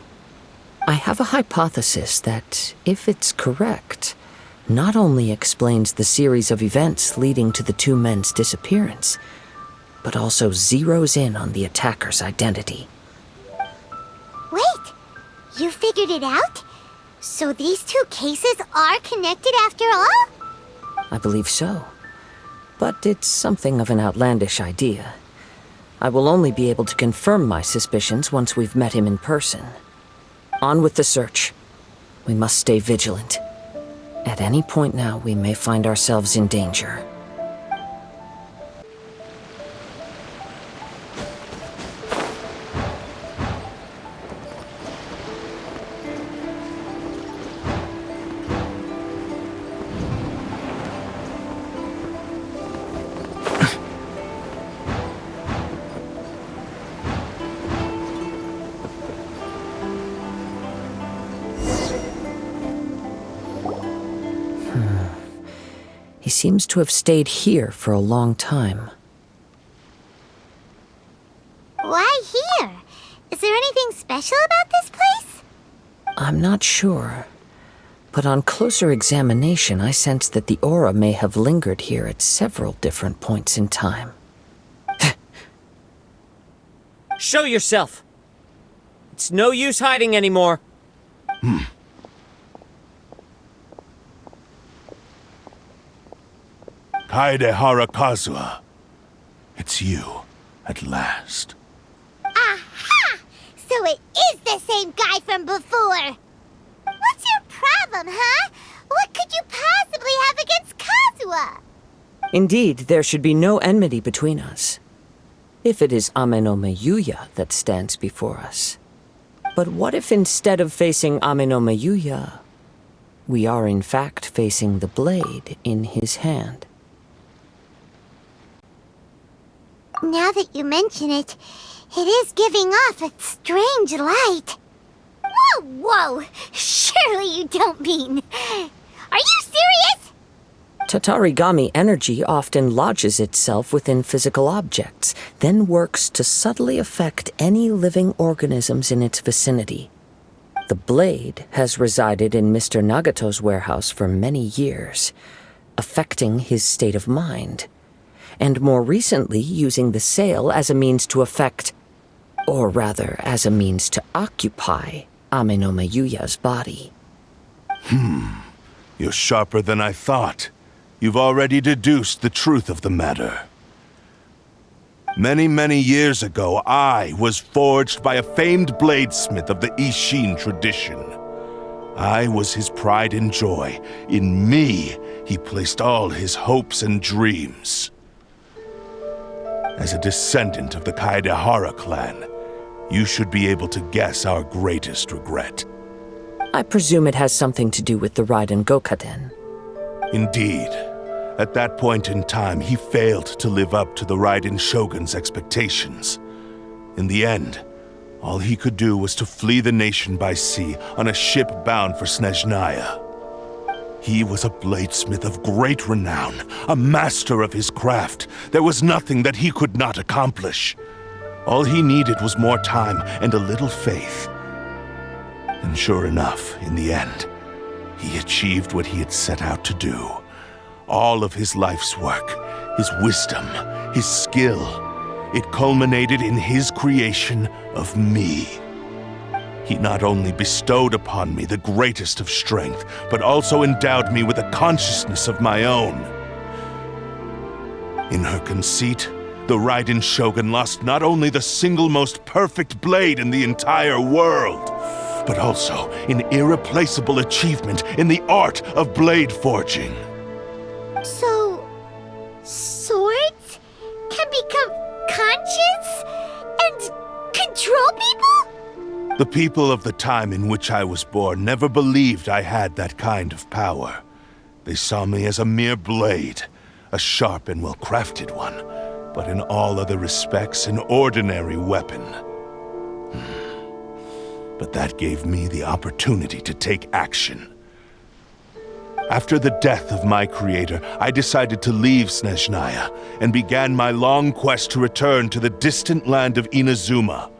I have a hypothesis that, if it's correct, not only explains the series of events leading to the two men's disappearance, but also zeroes in on the attacker's identity. Wait! You figured it out? So these two cases are connected after all? I believe so. But it's something of an outlandish idea. I will only be able to confirm my suspicions once we've met him in person. On with the search. We must stay vigilant. At any point now, we may find ourselves in danger. He seems to have stayed here for a long time. Why here? Is there anything special about this place? I'm not sure. But on closer examination, I sense that the aura may have lingered here at several different points in time. Show yourself! It's no use hiding anymore. Kaedehara Kazuha. It's you, at last. Aha! So it is the same guy from before! What's your problem, huh? What could you possibly have against Kazuha? Indeed, there should be no enmity between us. If it is Ame-no-me Yuya that stands before us. But what if instead of facing Ame-no-me Yuya, we are in fact facing the blade in his hand? Now that you mention it, it is giving off a strange light. Whoa, whoa! Surely you don't mean... Are you serious? Tatarigami energy often lodges itself within physical objects, then works to subtly affect any living organisms in its vicinity. The blade has resided in Mr. Nagato's warehouse for many years, affecting his state of mind, and more recently using the sale as a means to affect, or rather as a means to occupy, Ame-no-me Yuya's body. You're sharper than I thought. You've already deduced the truth of the matter. Many, many years ago, I was forged by a famed bladesmith of the Ishin tradition. I was his pride and joy. In me, he placed all his hopes and dreams. As a descendant of the Kaedehara clan, you should be able to guess our greatest regret. I presume it has something to do with the Raiden Gokaden. Indeed. At that point in time, he failed to live up to the Raiden Shogun's expectations. In the end, all he could do was to flee the nation by sea on a ship bound for Snezhnaya. He was a bladesmith of great renown, a master of his craft. There was nothing that he could not accomplish. All he needed was more time and a little faith. And sure enough, in the end, he achieved what he had set out to do. All of his life's work, his wisdom, his skill, it culminated in his creation of me. He not only bestowed upon me the greatest of strength, but also endowed me with a consciousness of my own. In her conceit, the Raiden Shogun lost not only the single most perfect blade in the entire world, but also an irreplaceable achievement in the art of blade forging. So... swords can become conscious and control people? The people of the time in which I was born never believed I had that kind of power. They saw me as a mere blade, a sharp and well-crafted one, but in all other respects an ordinary weapon. But that gave me the opportunity to take action. After the death of my creator, I decided to leave Snezhnaya and began my long quest to return to the distant land of Inazuma.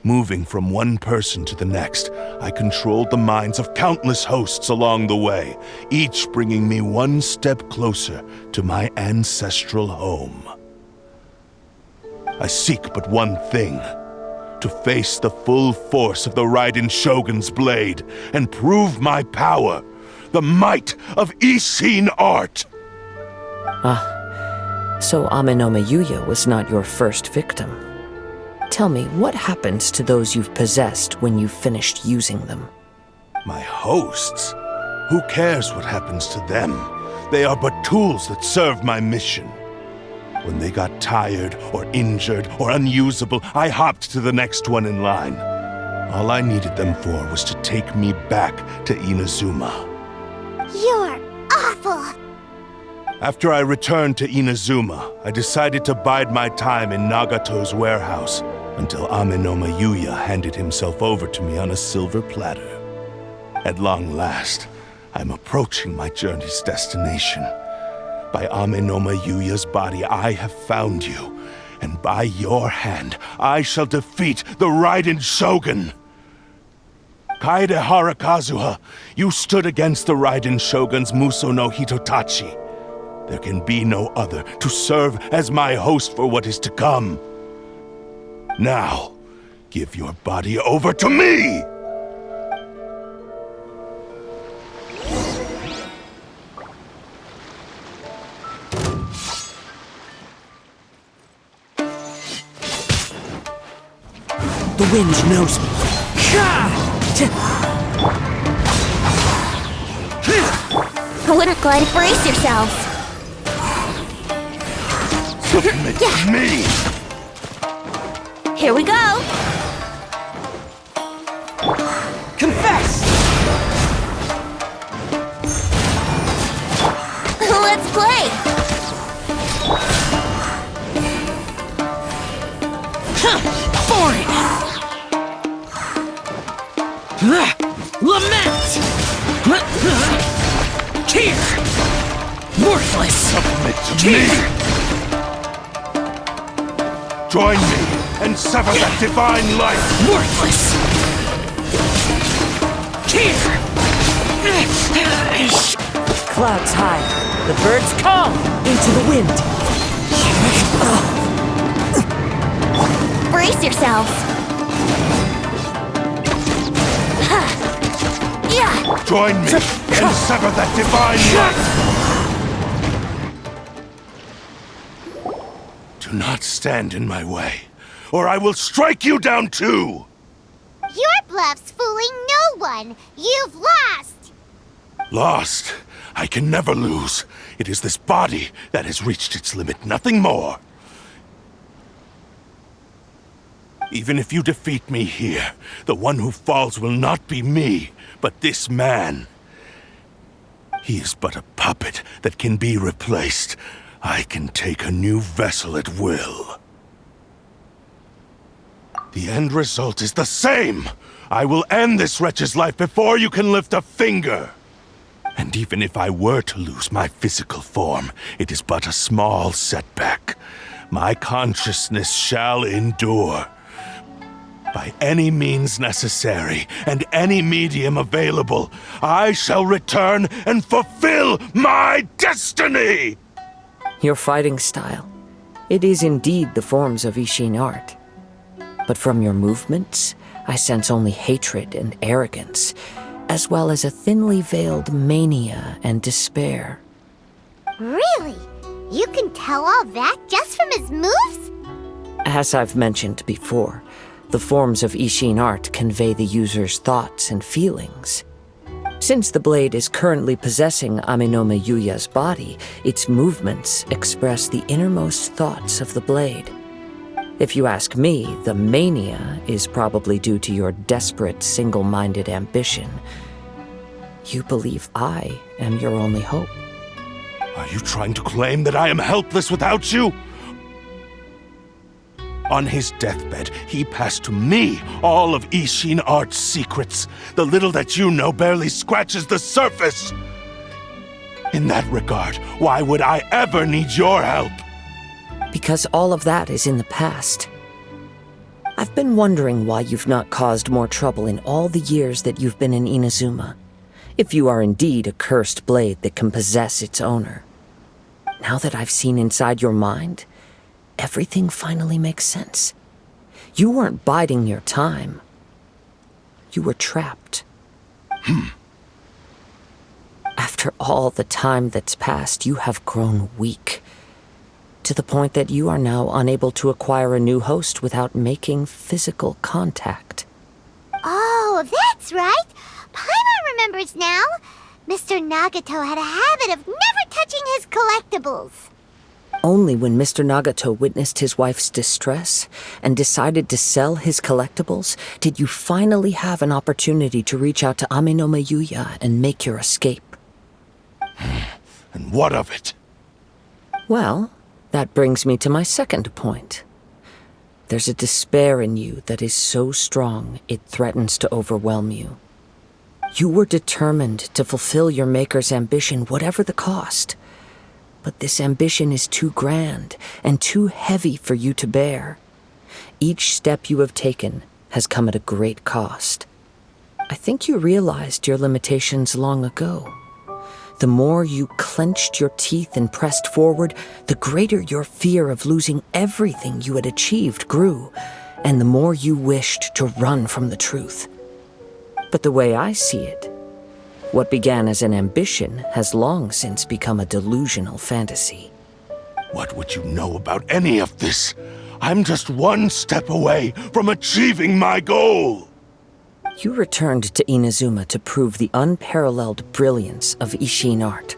Moving from one person to the next, I controlled the minds of countless hosts along the way, each bringing me one step closer to my ancestral home. I seek but one thing: to face the full force of the Raiden Shogun's blade and prove my power, the might of Ishin art! So Ame-no-me Yuya was not your first victim. Tell me, what happens to those you've possessed when you've finished using them? My hosts? Who cares what happens to them? They are but tools that serve my mission. When they got tired, or injured, or unusable, I hopped to the next one in line. All I needed them for was to take me back to Inazuma. You're awful! After I returned to Inazuma, I decided to bide my time in Nagato's warehouse until Ame-no-me Yuya handed himself over to me on a silver platter. At long last, I'm approaching my journey's destination. By Amenoma Yuya's body, I have found you, and by your hand, I shall defeat the Raiden Shogun. Kaedehara Kazuha, you stood against the Raiden Shogun's Muso no Hitotachi. There can be no other to serve as my host for what is to come. Now, give your body over to me! The wind knows me. Winter Glide, brace yourselves. Submit to me! Here we go. Confess! Let's play. Foreign! Lament! Tear! Worthless! Submit to Tear! me! Join me and sever that divine light! Worthless! Tear! Clouds high, the birds call into the wind. Brace yourselves. Yeah. Join me and sever that divine light! Do not stand in my way, or I will strike you down too! Your bluff's fooling no one. You've lost. Lost? I can never lose. It is this body that has reached its limit, nothing more. Even if you defeat me here, the one who falls will not be me, but this man. He is but a puppet that can be replaced. I can take a new vessel at will. The end result is the same! I will end this wretch's life before you can lift a finger! And even if I were to lose my physical form, it is but a small setback. My consciousness shall endure. By any means necessary, and any medium available, I shall return and fulfill my destiny! Your fighting style. It is indeed the forms of Ishin art. But from your movements, I sense only hatred and arrogance, as well as a thinly veiled mania and despair. Really? You can tell all that just from his moves? As I've mentioned before, the forms of Ishin art convey the user's thoughts and feelings. Since the blade is currently possessing Amenoma Yuya's body, its movements express the innermost thoughts of the blade. If you ask me, the mania is probably due to your desperate, single-minded ambition. You believe I am your only hope. Are you trying to claim that I am helpless without you? On his deathbed, he passed to me all of Ishin art's secrets. The little that you know barely scratches the surface. In that regard, why would I ever need your help? Because all of that is in the past. I've been wondering why you've not caused more trouble in all the years that you've been in Inazuma. If you are indeed a cursed blade that can possess its owner. Now that I've seen inside your mind, everything finally makes sense. You weren't biding your time. You were trapped. After all the time that's passed, you have grown weak. To the point that you are now unable to acquire a new host without making physical contact. Oh, that's right. Paimon remembers now. Mr. Nagato had a habit of never touching his collectibles. Only when Mr. Nagato witnessed his wife's distress and decided to sell his collectibles did you finally have an opportunity to reach out to Amenoma Yuya and make your escape. And what of it? Well, that brings me to my second point. There's a despair in you that is so strong it threatens to overwhelm you. You were determined to fulfill your maker's ambition whatever the cost. But this ambition is too grand and too heavy for you to bear. Each step you have taken has come at a great cost. I think you realized your limitations long ago. The more you clenched your teeth and pressed forward, the greater your fear of losing everything you had achieved grew, and the more you wished to run from the truth. But the way I see it, what began as an ambition has long since become a delusional fantasy. What would you know about any of this? I'm just one step away from achieving my goal! You returned to Inazuma to prove the unparalleled brilliance of Ishin art.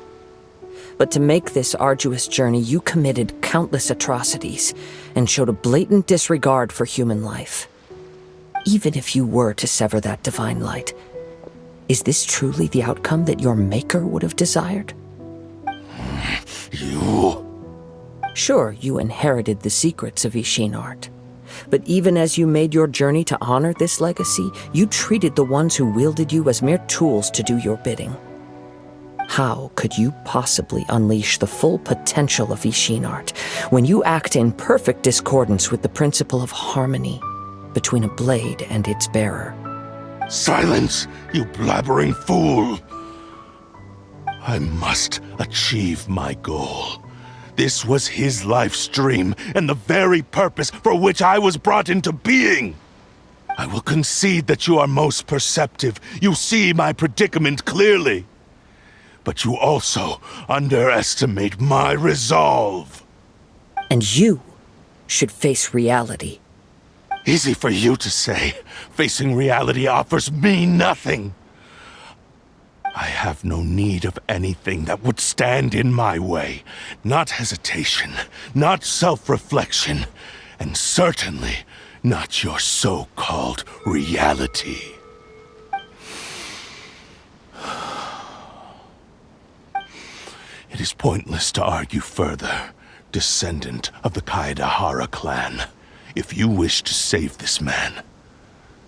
But to make this arduous journey, you committed countless atrocities and showed a blatant disregard for human life. Even if you were to sever that divine light, is this truly the outcome that your maker would have desired? You... Sure, you inherited the secrets of Ishin art. But even as you made your journey to honor this legacy, you treated the ones who wielded you as mere tools to do your bidding. How could you possibly unleash the full potential of Ishin art when you act in perfect discordance with the principle of harmony between a blade and its bearer? Silence, you blabbering fool! I must achieve my goal. This was his life's dream, and the very purpose for which I was brought into being. I will concede that you are most perceptive. You see my predicament clearly. But you also underestimate my resolve. And you should face reality. Easy for you to say. Facing reality offers me nothing. I have no need of anything that would stand in my way. Not hesitation, not self-reflection, and certainly not your so-called reality. It is pointless to argue further, descendant of the Kaedahara clan. If you wish to save this man,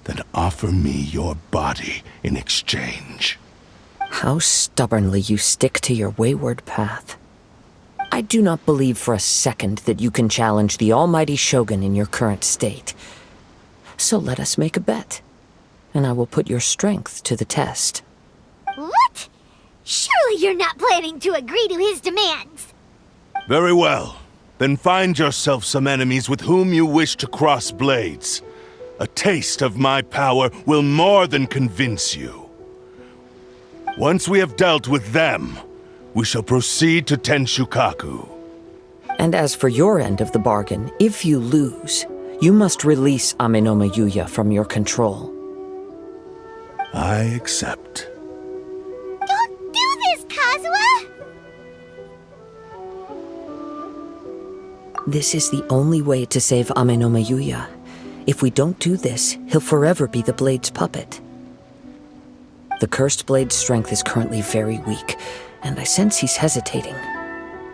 then offer me your body in exchange. How stubbornly you stick to your wayward path. I do not believe for a second that you can challenge the almighty Shogun in your current state. So let us make a bet, and I will put your strength to the test. What? Surely you're not planning to agree to his demands. Very well. Then find yourself some enemies with whom you wish to cross blades. A taste of my power will more than convince you. Once we have dealt with them, we shall proceed to Tenshukaku. And as for your end of the bargain, if you lose, you must release Amenoma Yuya from your control. I accept. Don't do this, Kazuha! This is the only way to save Amenoma Yuya. If we don't do this, he'll forever be the Blade's puppet. The Cursed Blade's strength is currently very weak, and I sense he's hesitating.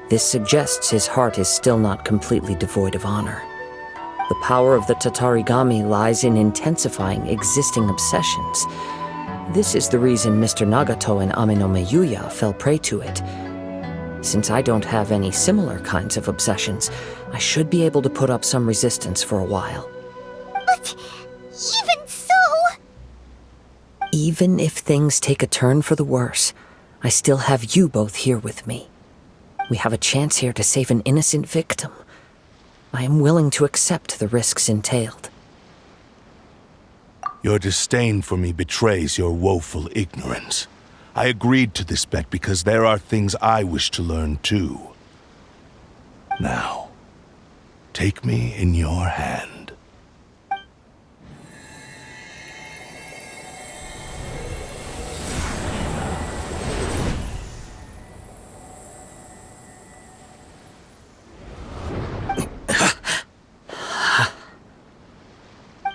This suggests his heart is still not completely devoid of honor. The power of the Tatarigami lies in intensifying existing obsessions. This is the reason Mr. Nagato and Amenoma Yuya fell prey to it. Since I don't have any similar kinds of obsessions, I should be able to put up some resistance for a while. But even so... Even if things take a turn for the worse, I still have you both here with me. We have a chance here to save an innocent victim. I am willing to accept the risks entailed. Your disdain for me betrays your woeful ignorance. I agreed to this bet because there are things I wish to learn too. Now, take me in your hand.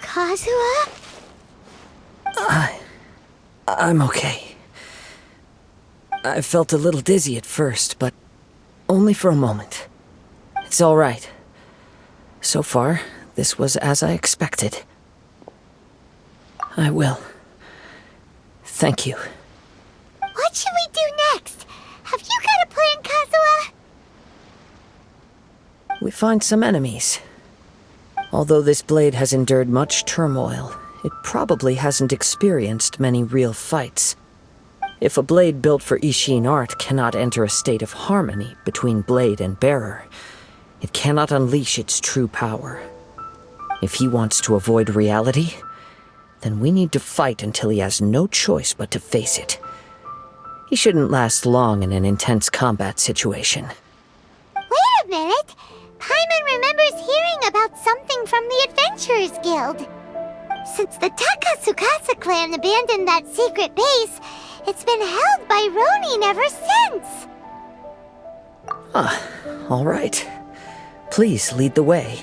Kazuha? I'm okay. I felt a little dizzy at first, but only for a moment. It's all right. So far, this was as I expected. I will. Thank you. What should we do next? Have you got a plan, Kazuha? we find some enemies. Although this blade has endured much turmoil, it probably hasn't experienced many real fights. If a blade built for Ishin art cannot enter a state of harmony between blade and bearer, it cannot unleash its true power. If he wants to avoid reality, then we need to fight until he has no choice but to face it. He shouldn't last long in an intense combat situation. Wait a minute! Paimon remembers hearing about something from the Adventurers Guild. Since the Takasukasa clan abandoned that secret base, it's been held by Ronin ever since. All right. Please lead the way.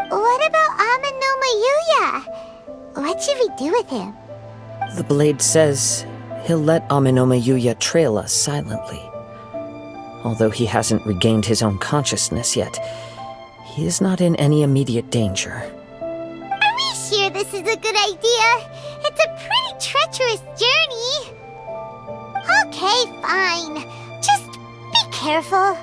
What about Amanoma Yuya? What should we do with him? The blade says he'll let Aminoma Yuya trail us silently. Although he hasn't regained his own consciousness yet, he is not in any immediate danger. Are we sure this is a good idea? It's a pretty treacherous journey. Okay, fine. Just be careful.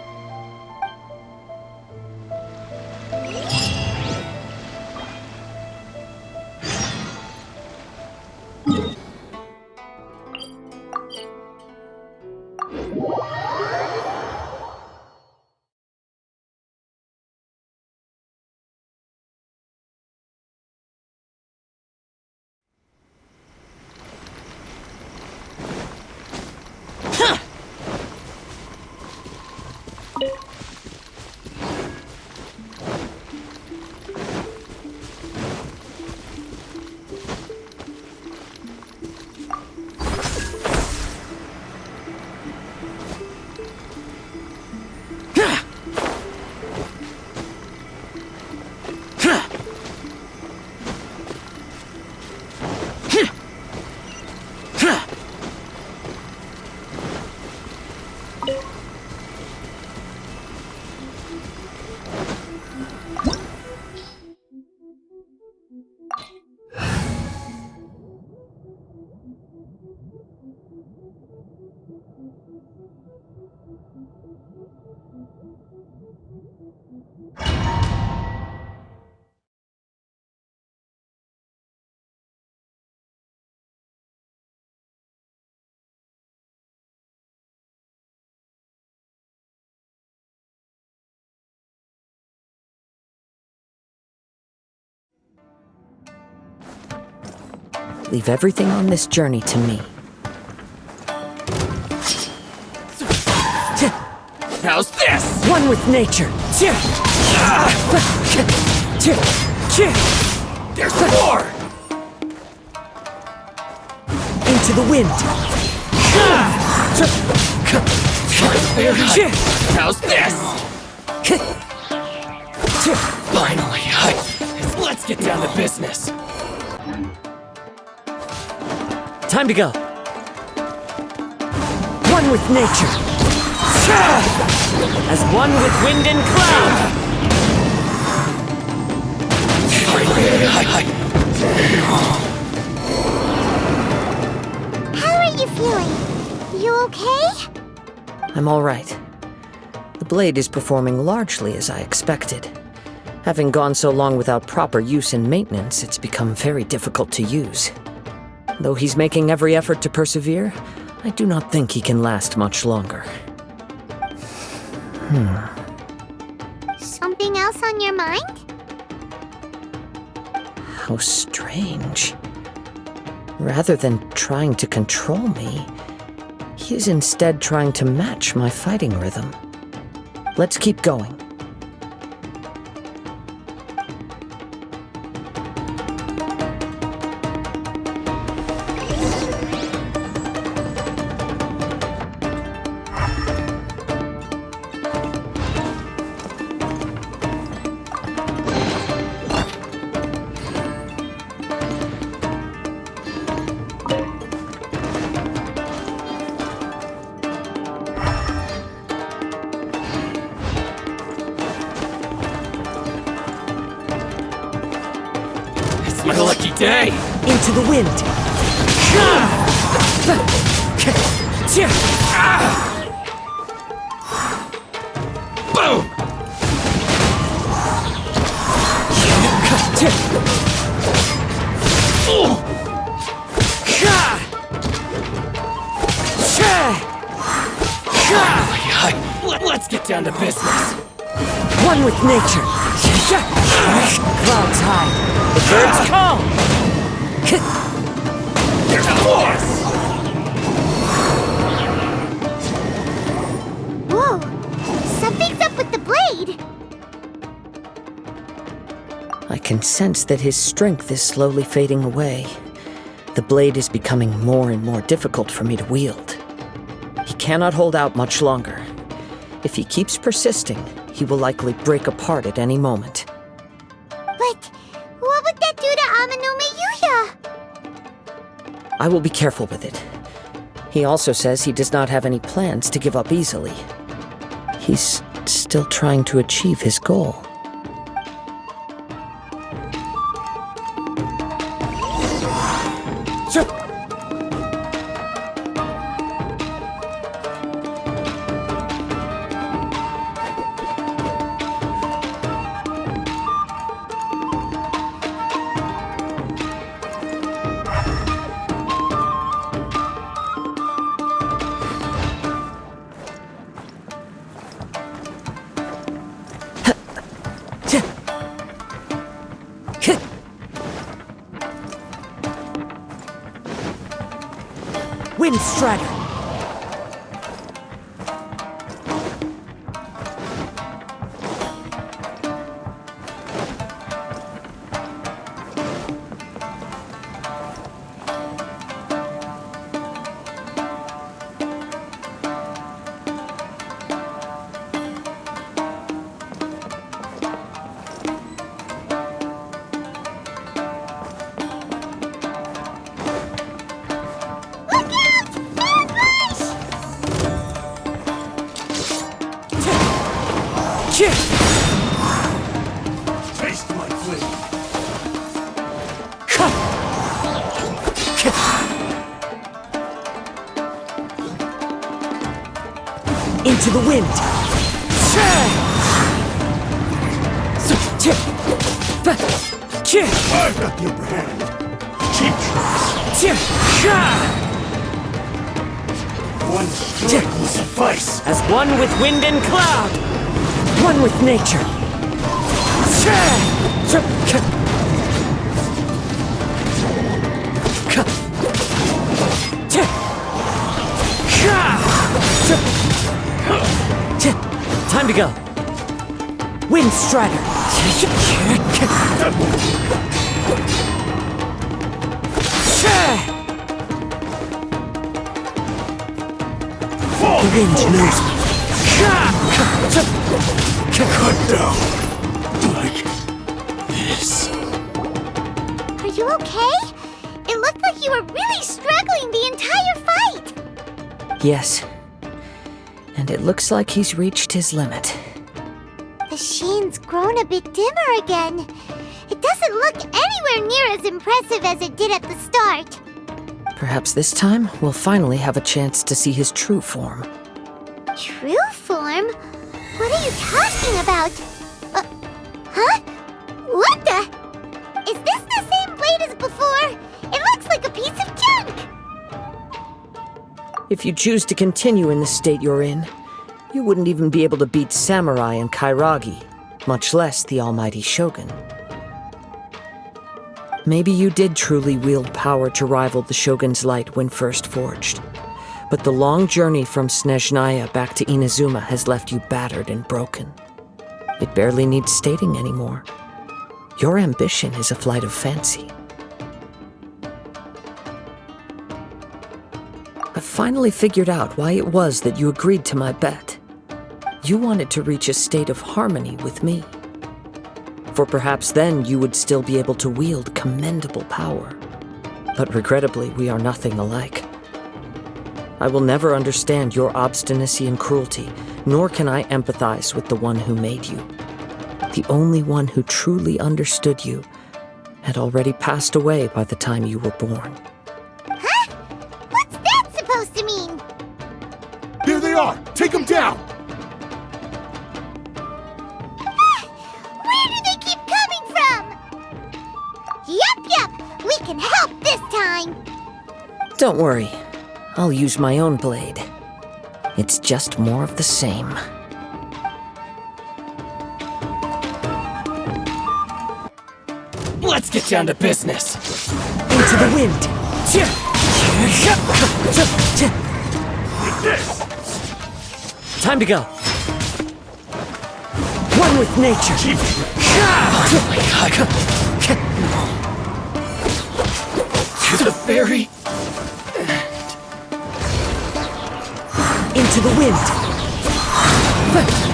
Leave everything on this journey to me. How's this? One with nature. There's more! Into the wind. How's this? Finally, let's get down to business. Time to go. One with nature. As one with wind and cloud. How are you feeling? You okay? I'm all right. The blade is performing largely as I expected. Having gone so long without proper use and maintenance, it's become very difficult to use. Though he's making every effort to persevere, I do not think he can last much longer. Something else on your mind? How strange. Rather than trying to control me, he is instead trying to match my fighting rhythm. Let's keep going. My lucky day! Into the wind! Boom! Let's get down to business. One with nature. Clouds high. The birds call. Whoa! Something's up with the blade! I can sense that his strength is slowly fading away. The blade is becoming more and more difficult for me to wield. He cannot hold out much longer. If he keeps persisting, he will likely break apart at any moment. But what would that do to Amano Miyuya? I will be careful with it. He also says he does not have any plans to give up easily. He's still trying to achieve his goal. Wind Strider! Taste my blade. Into the wind! I've got the upper hand. Cheap shots. One strike will suffice. As one with wind and cloud! One with nature! Time to go! Wind Strider! The wind knows me. Cut down. Like this. Are you okay? It looked like you were really struggling the entire fight! Yes. And it looks like he's reached his limit. The sheen's grown a bit dimmer again. It doesn't look anywhere near as impressive as it did at the start. Perhaps this time we'll finally have a chance to see his true form. True form? What are you talking about? Huh? What the? Is this the same blade as before? It looks like a piece of junk! If you choose to continue in the state you're in, you wouldn't even be able to beat Samurai and Kairagi, much less the almighty Shogun. Maybe you did truly wield power to rival the Shogun's light when first forged. But the long journey from Snezhnaya back to Inazuma has left you battered and broken. It barely needs stating anymore. Your ambition is a flight of fancy. I finally figured out why it was that you agreed to my bet. You wanted to reach a state of harmony with me. For perhaps then you would still be able to wield commendable power. But regrettably, we are nothing alike. I will never understand your obstinacy and cruelty, nor can I empathize with the one who made you. The only one who truly understood you had already passed away by the time you were born. Huh? What's that supposed to mean? Here they are! Take them down! Where do they keep coming from? Don't worry. I'll use my own blade. It's just more of the same. Let's get down to business. Into the wind. Time to go. One with nature. To the very Into the wind.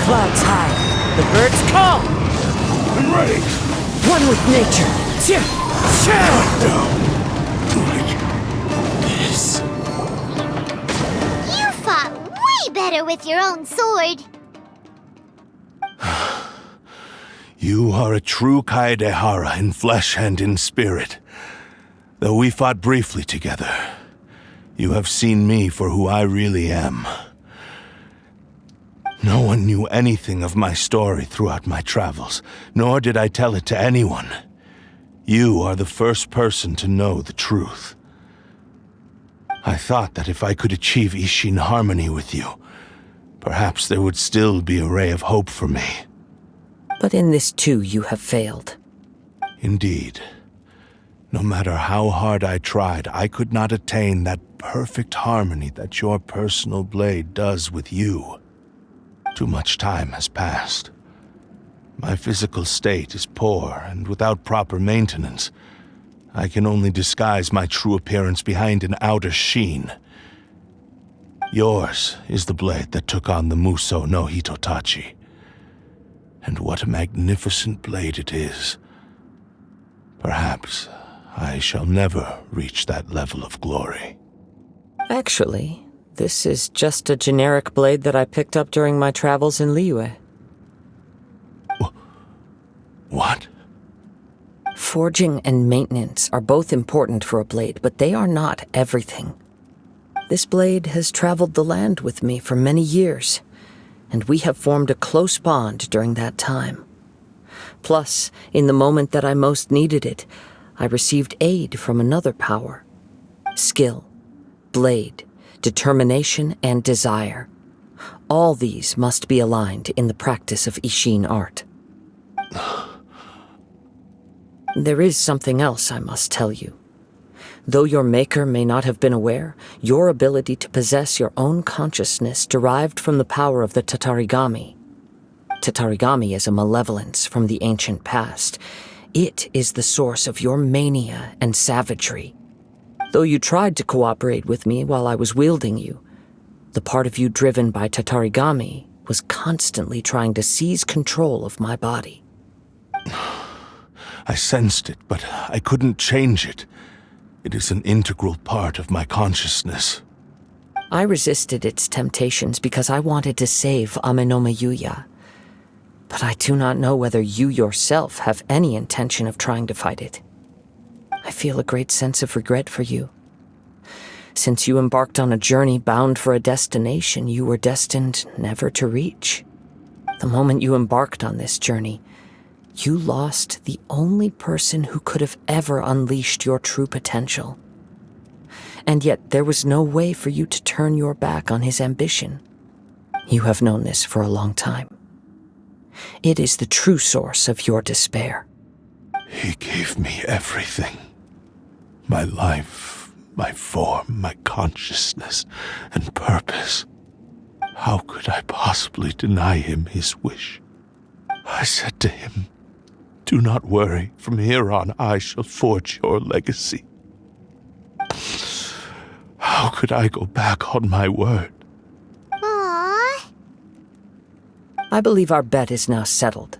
Clouds high. The birds call. I'm ready. One with nature. You fought way better with your own sword. You are a true Kaedehara in flesh and in spirit. Though we fought briefly together, you have seen me for who I really am. No one knew anything of my story throughout my travels, nor did I tell it to anyone. You are the first person to know the truth. I thought that if I could achieve Ishin harmony with you, perhaps there would still be a ray of hope for me. But in this too, you have failed. Indeed. No matter how hard I tried, I could not attain that perfect harmony that your personal blade does with you. Too much time has passed. My physical state is poor, and without proper maintenance, I can only disguise my true appearance behind an outer sheen. Yours is the blade that took on the Muso no Hitotachi. And what a magnificent blade it is. Perhaps I shall never reach that level of glory. Actually, this is just a generic blade that I picked up during my travels in Liyue. What? Forging and maintenance are both important for a blade, but they are not everything. This blade has traveled the land with me for many years, and we have formed a close bond during that time. Plus, in the moment that I most needed it, I received aid from another power. Skill, blade, determination, and desire. All these must be aligned in the practice of Ishin art. There is something else I must tell you. Though your maker may not have been aware, your ability to possess your own consciousness derived from the power of the Tatarigami. Tatarigami is a malevolence from the ancient past. It is the source of your mania and savagery. Though you tried to cooperate with me while I was wielding you, the part of you driven by Tatarigami was constantly trying to seize control of my body. I sensed it, but I couldn't change it. It is an integral part of my consciousness. I resisted its temptations because I wanted to save Amenoma Yuya. But I do not know whether you yourself have any intention of trying to fight it. I feel a great sense of regret for you. Since you embarked on a journey bound for a destination you were destined never to reach. The moment you embarked on this journey, you lost the only person who could have ever unleashed your true potential. And yet there was no way for you to turn your back on his ambition. You have known this for a long time. It is the true source of your despair. He gave me everything. My life, my form, my consciousness, and purpose. How could I possibly deny him his wish? I said to him, "Do not worry, from here on I shall forge your legacy." How could I go back on my word? Aww. I believe our bet is now settled.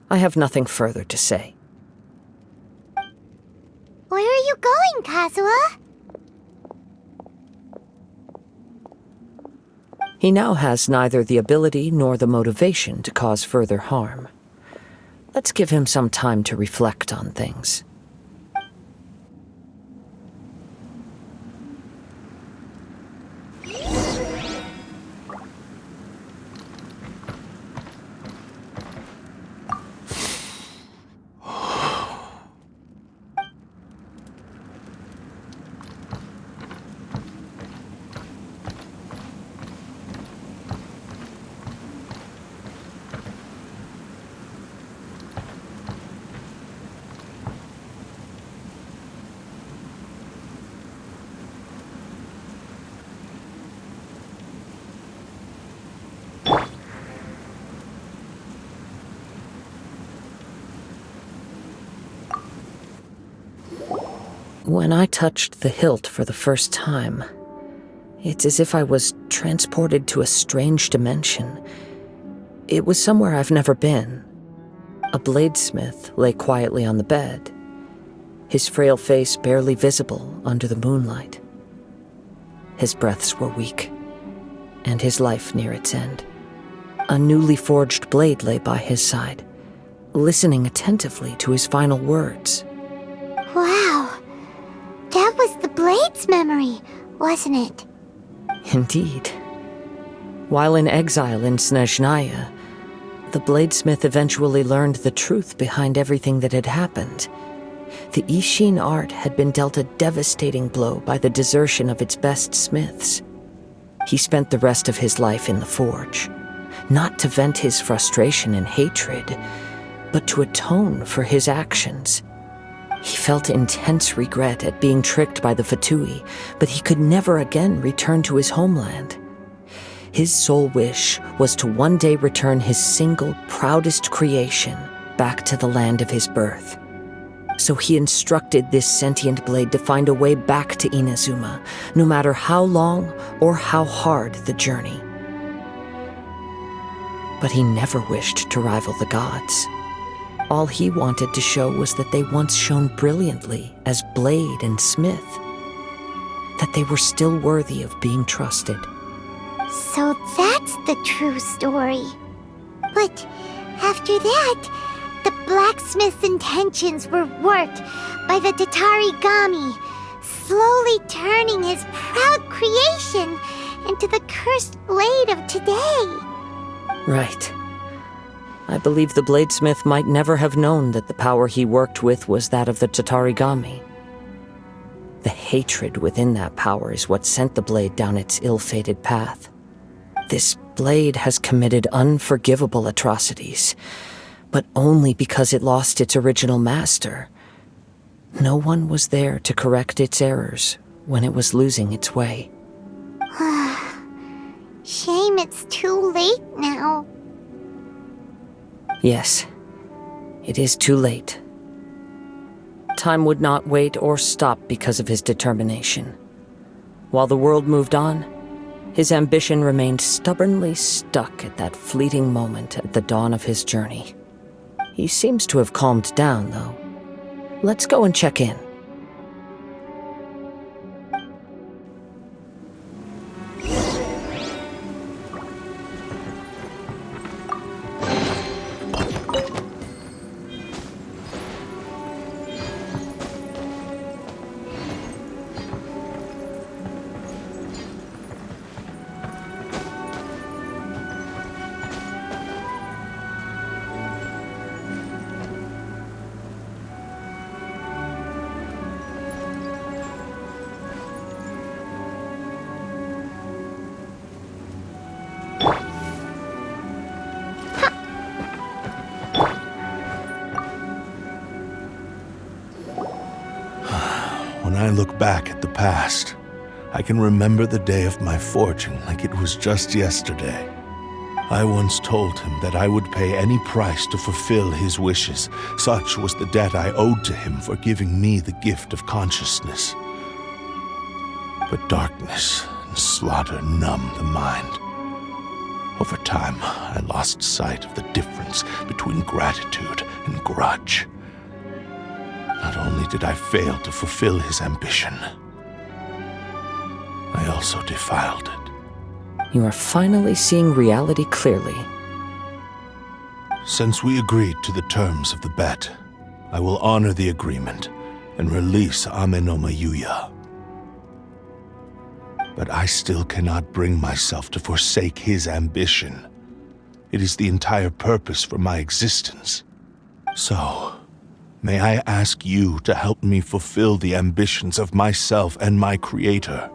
I have nothing further to say. Where are you going, Kazuha? He now has neither the ability nor the motivation to cause further harm. Let's give him some time to reflect on things. When I touched the hilt for the first time, it's as if I was transported to a strange dimension. It was somewhere I've never been. A bladesmith lay quietly on the bed, his frail face barely visible under the moonlight. His breaths were weak, and his life near its end. A newly forged blade lay by his side, listening attentively to his final words. Wow. That was the blade's memory, wasn't it? Indeed. While in exile in Snezhnaya, the bladesmith eventually learned the truth behind everything that had happened. The Ishin art had been dealt a devastating blow by the desertion of its best smiths. He spent the rest of his life in the forge, not to vent his frustration and hatred, but to atone for his actions. He felt intense regret at being tricked by the Fatui, but he could never again return to his homeland. His sole wish was to one day return his single, proudest creation back to the land of his birth. So he instructed this sentient blade to find a way back to Inazuma, no matter how long or how hard the journey. But he never wished to rival the gods. All he wanted to show was that they once shone brilliantly as blade and smith, that they were still worthy of being trusted. So that's the true story. But after that, the blacksmith's intentions were worked by the Tatarigami, slowly turning his proud creation into the cursed blade of today. Right. I believe the bladesmith might never have known that the power he worked with was that of the Tatarigami. The hatred within that power is what sent the blade down its ill-fated path. This blade has committed unforgivable atrocities, but only because it lost its original master. No one was there to correct its errors when it was losing its way. Shame it's too late now. Yes, it is too late. Time would not wait or stop because of his determination. While the world moved on, his ambition remained stubbornly stuck at that fleeting moment at the dawn of his journey. He seems to have calmed down, though. Let's go and check in. When I look back at the past, I can remember the day of my forging like it was just yesterday. I once told him that I would pay any price to fulfill his wishes. Such was the debt I owed to him for giving me the gift of consciousness. But darkness and slaughter numbed the mind. Over time, I lost sight of the difference between gratitude and grudge. Not only did I fail to fulfill his ambition, I also defiled it. You are finally seeing reality clearly. Since we agreed to the terms of the bet, I will honor the agreement and release Amenoma Yuya. But I still cannot bring myself to forsake his ambition. It is the entire purpose for my existence. So, may I ask you to help me fulfill the ambitions of myself and my creator?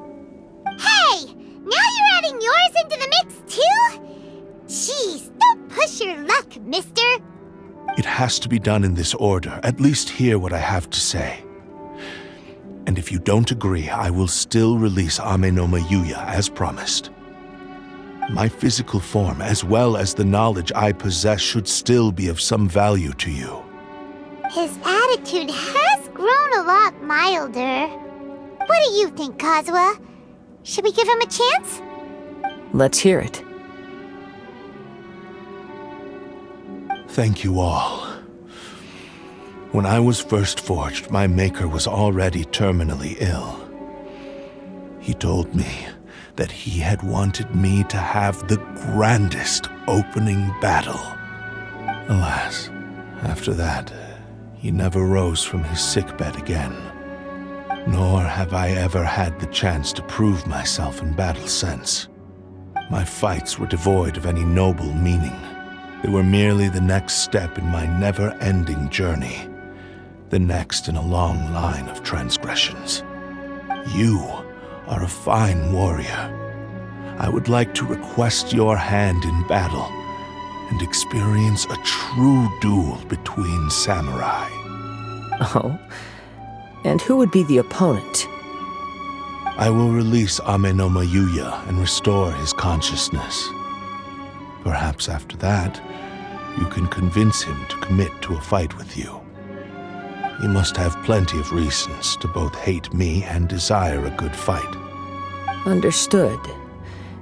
Hey! Now you're adding yours into the mix, too? Jeez, don't push your luck, mister. It has to be done in this order. At least hear what I have to say. And if you don't agree, I will still release Amenoma Yuya as promised. My physical form, as well as the knowledge I possess, should still be of some value to you. His attitude has grown a lot milder. What do you think, Kazuha? Should we give him a chance? Let's hear it. Thank you all. When I was first forged, my maker was already terminally ill. He told me that he had wanted me to have the grandest opening battle. Alas, after that, he never rose from his sickbed again. Nor have I ever had the chance to prove myself in battle since. My fights were devoid of any noble meaning. They were merely the next step in my never-ending journey. The next in a long line of transgressions. You are a fine warrior. I would like to request your hand in battle and experience a true duel between samurai. Oh? And who would be the opponent? I will release Amenoma Yuya and restore his consciousness. Perhaps after that, you can convince him to commit to a fight with you. He must have plenty of reasons to both hate me and desire a good fight. Understood.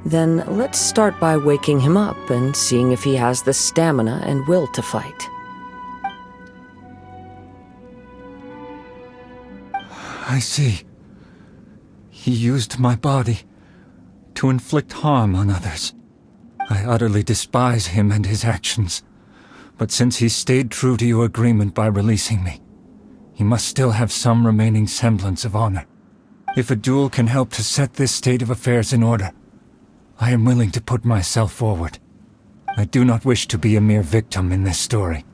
Then let's start by waking him up and seeing if he has the stamina and will to fight. I see. He used my body to inflict harm on others. I utterly despise him and his actions. But since he stayed true to your agreement by releasing me, he must still have some remaining semblance of honor. If a duel can help to set this state of affairs in order, I am willing to put myself forward. I do not wish to be a mere victim in this story.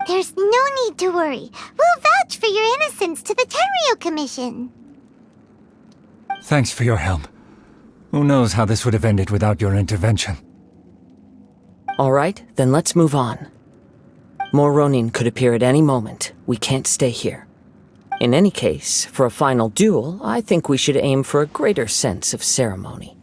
There's no need to worry. We'll vouch for your innocence to the Tenryo Commission. Thanks for your help. Who knows how this would have ended without your intervention. All right, then let's move on. More Ronin could appear at any moment. We can't stay here. In any case, for a final duel, I think we should aim for a greater sense of ceremony.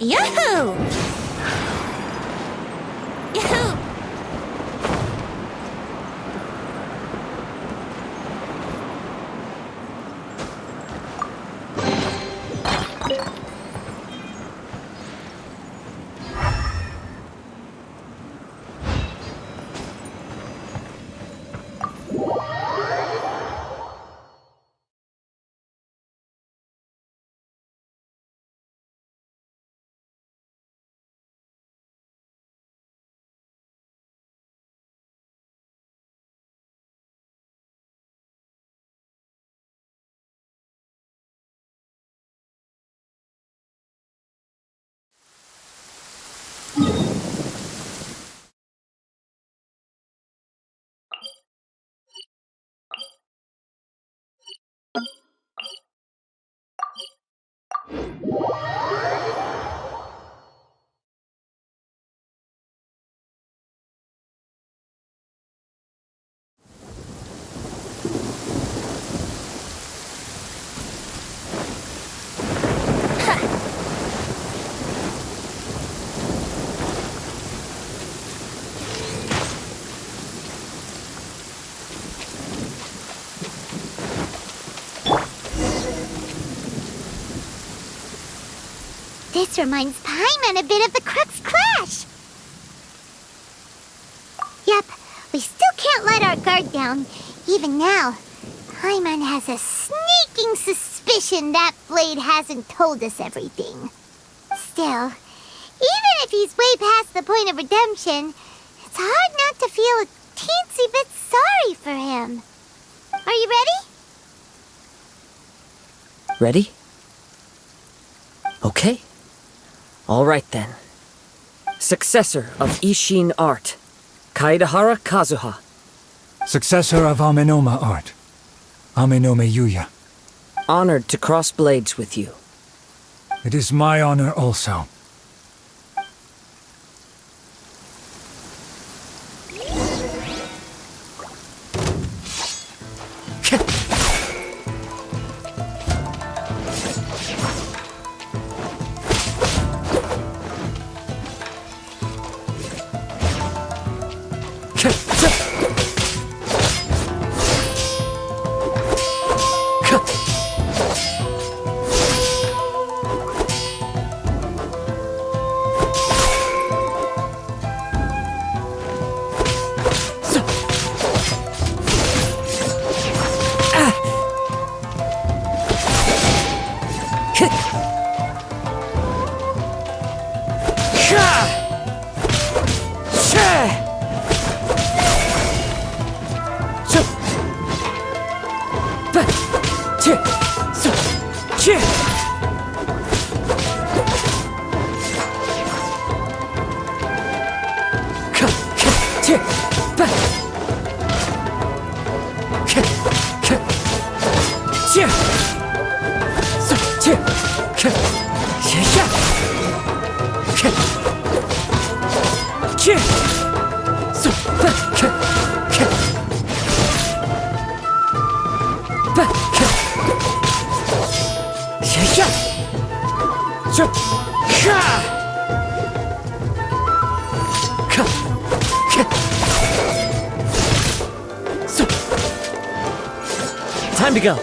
Yoo-hoo! Yoo-hoo! This reminds Paimon a bit of the Crux Crash. Yep, we still can't let our guard down. Even now, Paimon has a sneaking suspicion that Blade hasn't told us everything. Still, even if he's way past the point of redemption, it's hard not to feel a teensy bit sorry for him. Are you ready? Ready? Okay. All right then. Successor of Ishin art, Kaedahara Kazuha. Successor of Amenoma art, Amenoma Yuya. Honored to cross blades with you. It is my honor also. Time to go.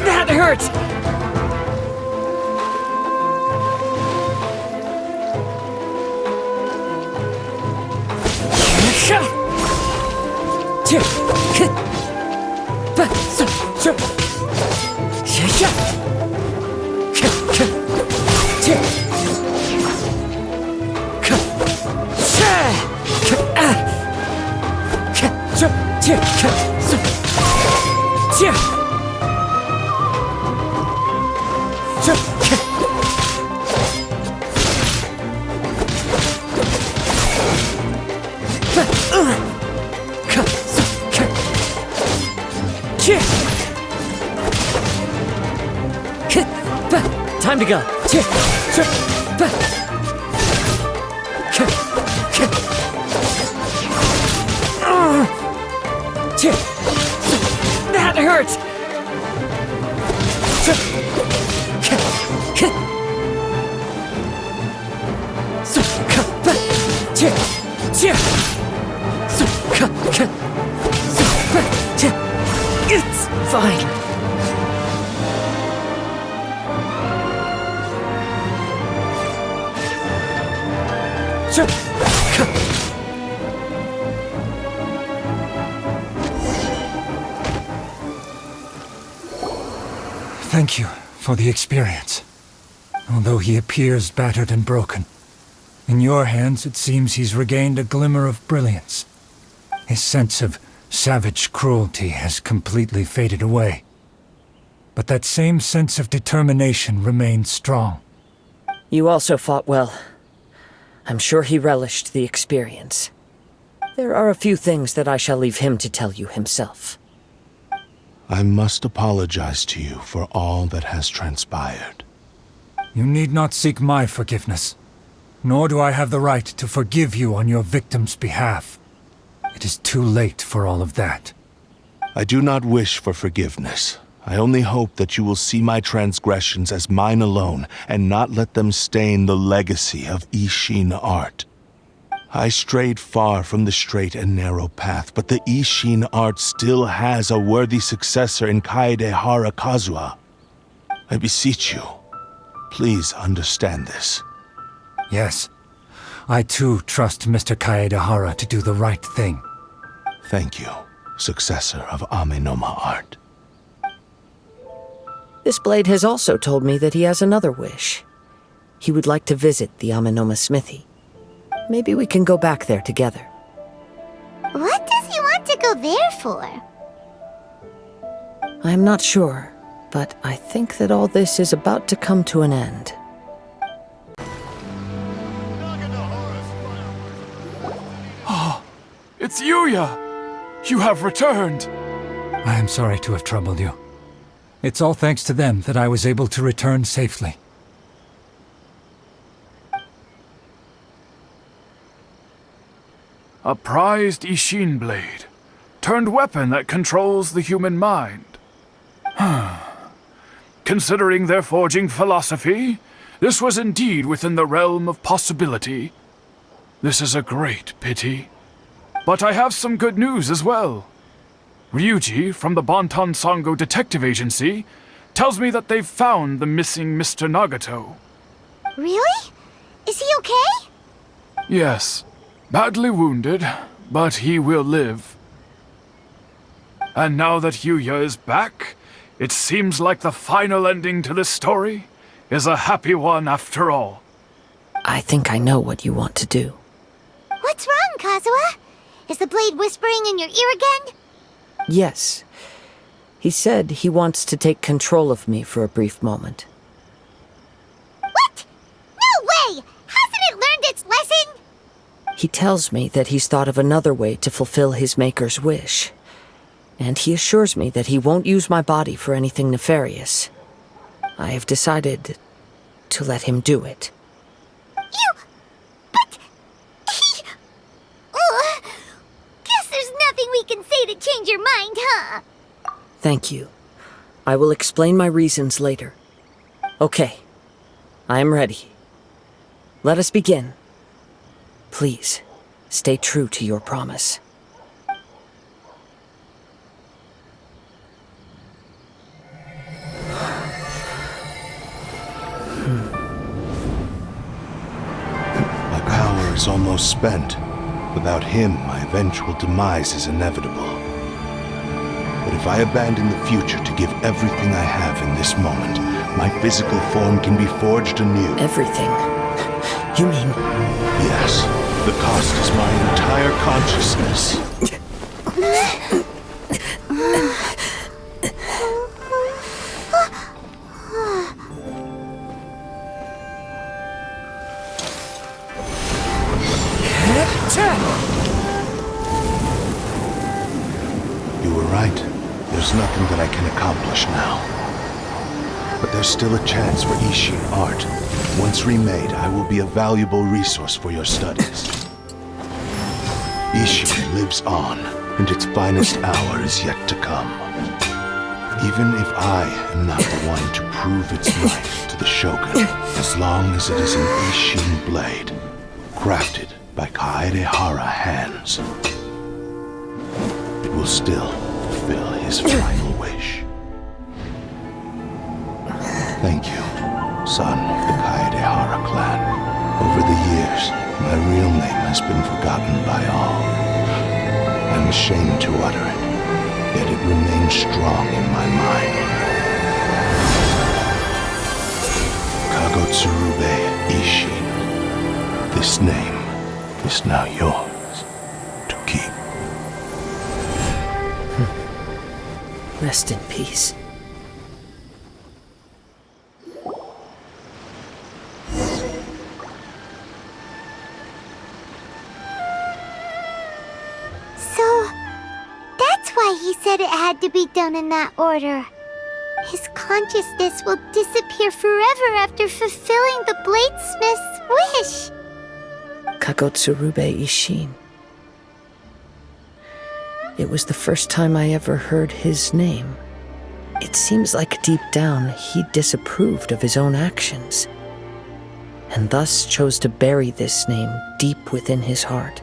That hurts! Time to go. That hurts! It's fine. Thank you for the experience. Although he appears battered and broken, in your hands it seems he's regained a glimmer of brilliance. His sense of savage cruelty has completely faded away. But that same sense of determination remains strong. You also fought well. I'm sure he relished the experience. There are a few things that I shall leave him to tell you himself. I must apologize to you for all that has transpired. You need not seek my forgiveness, nor do I have the right to forgive you on your victim's behalf. It is too late for all of that. I do not wish for forgiveness. I only hope that you will see my transgressions as mine alone and not let them stain the legacy of Ishin art. I strayed far from the straight and narrow path, but the Ishin art still has a worthy successor in Kaedehara Kazuha. I beseech you, please understand this. Yes, I too trust Mr. Kaedehara to do the right thing. Thank you, successor of Amenoma art. This blade has also told me that he has another wish. He would like to visit the Amenoma smithy. Maybe we can go back there together. What does he want to go there for? I'm not sure, but I think that all this is about to come to an end. It's Yuya! You have returned! I am sorry to have troubled you. It's all thanks to them that I was able to return safely. A prized Ishin blade. Turned weapon that controls the human mind. Considering their forging philosophy, this was indeed within the realm of possibility. This is a great pity. But I have some good news as well. Ryuji, from the Bonton Sango Detective Agency, tells me that they've found the missing Mr. Nagato. Really? Is he okay? Yes, badly wounded, but he will live. And now that Yuya is back, it seems like the final ending to this story is a happy one after all. I think I know what you want to do. What's wrong, Kazuha? Is the blade whispering in your ear again? Yes. He said he wants to take control of me for a brief moment. What? No way! Hasn't it learned its lesson? He tells me that he's thought of another way to fulfill his maker's wish. And he assures me that he won't use my body for anything nefarious. I have decided to let him do it. But... Guess there's nothing we can say to change your mind, huh? Thank you. I will explain my reasons later. Okay. I am ready. Let us begin. Please, stay true to your promise. My power is almost spent. Without him, my eventual demise is inevitable. But if I abandon the future to give everything I have in this moment, my physical form can be forged anew. Everything? You mean... Yes. The cost is my entire consciousness. You were right. There's nothing that I can accomplish now. But there's still a chance for Ishin art. Once remade, I will be a valuable resource for your studies. Ishin lives on, and its finest hour is yet to come. Even if I am not the one to prove its might to the Shogun, as long as it is an Ishin blade, crafted by Kaedehara hands, it will still fulfill his final wish. Thank you, son of the Kaedehara clan. Over the years, my real name has been forgotten by all. I'm ashamed to utter it, yet it remains strong in my mind. Kagotsurube Ishin. This name is now yours to keep. Rest in peace. So, that's why he said it had to be done in that order. His consciousness will disappear forever after fulfilling the bladesmith's wish. Kagotsurube Ishin. It was the first time I ever heard his name. It seems like deep down he disapproved of his own actions, and thus chose to bury this name deep within his heart.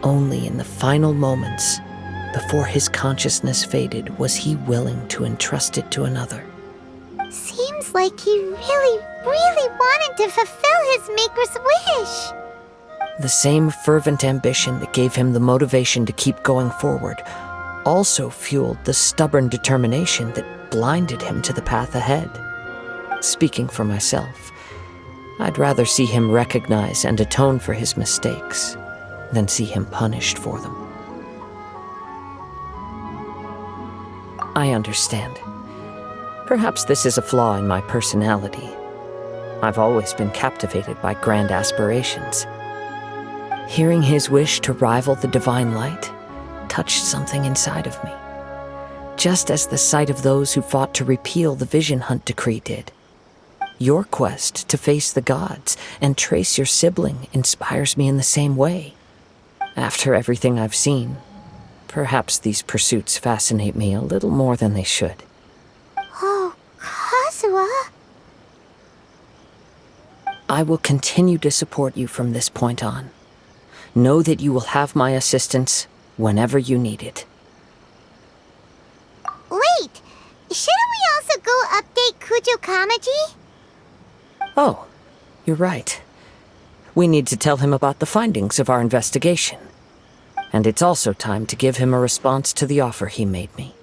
Only in the final moments, before his consciousness faded, was he willing to entrust it to another. Seems like he really wanted to fulfill his maker's wish. The same fervent ambition that gave him the motivation to keep going forward also fueled the stubborn determination that blinded him to the path ahead. Speaking for myself, I'd rather see him recognize and atone for his mistakes than see him punished for them. I understand. Perhaps this is a flaw in my personality. I've always been captivated by grand aspirations. Hearing his wish to rival the divine light touched something inside of me, just as the sight of those who fought to repeal the Vision Hunt decree did. Your quest to face the gods and trace your sibling inspires me in the same way. After everything I've seen, perhaps these pursuits fascinate me a little more than they should. Oh, Kazuha? I will continue to support you from this point on. Know that you will have my assistance whenever you need it. Wait! Shouldn't we also go update Kujo Kamaji? Oh, you're right. We need to tell him about the findings of our investigation. And it's also time to give him a response to the offer he made me.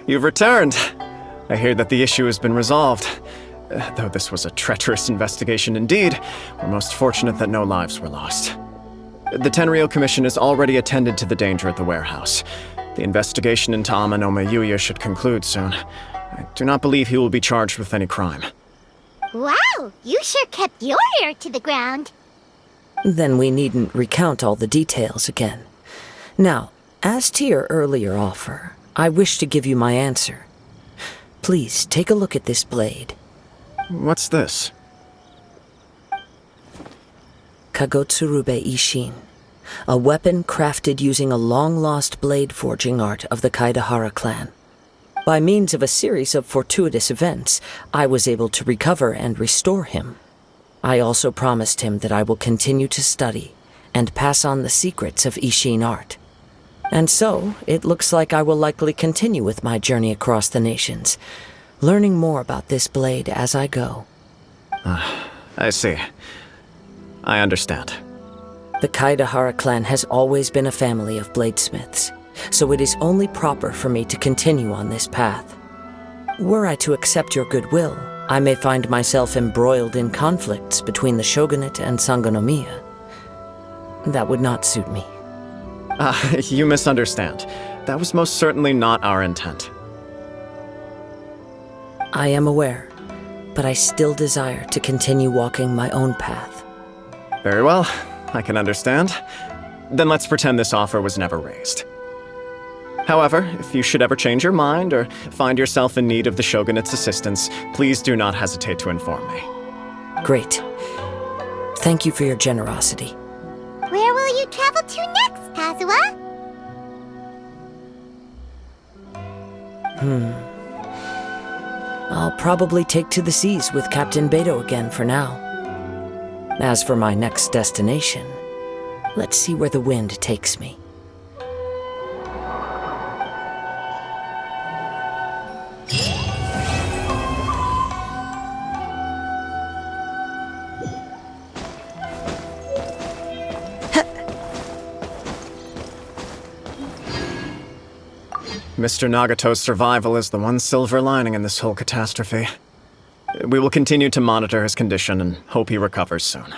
You've returned. I hear that the issue has been resolved. Though this was a treacherous investigation indeed, we're most fortunate that no lives were lost. The Tenryou Commission has already attended to the danger at the warehouse. The investigation into Amanome Yuya should conclude soon. I do not believe he will be charged with any crime. Wow, you sure kept your ear to the ground. Then we needn't recount all the details again. Now, as to your earlier offer, I wish to give you my answer. Please take a look at this blade. What's this? Kagotsurube Ishin, a weapon crafted using a long-lost blade forging art of the Kaidahara clan. By means of a series of fortuitous events, I was able to recover and restore him. I also promised him that I will continue to study and pass on the secrets of Ishin art. And so, it looks like I will likely continue with my journey across the nations, learning more about this blade as I go. I see. I understand. The Kaidahara clan has always been a family of bladesmiths, so it is only proper for me to continue on this path. Were I to accept your goodwill, I may find myself embroiled in conflicts between the shogunate and Sangonomiya. That would not suit me. You misunderstand. That was most certainly not our intent. I am aware, but I still desire to continue walking my own path. Very well, I can understand. Then let's pretend this offer was never raised. However, if you should ever change your mind or find yourself in need of the Shogunate's assistance, please do not hesitate to inform me. Great. Thank you for your generosity. Where will you you travel to next, Kazuha? I'll probably take to the seas with Captain Beto again for now. As for my next destination, let's see where the wind takes me. Mr. Nagato's survival is the one silver lining in this whole catastrophe. We will continue to monitor his condition and hope he recovers soon.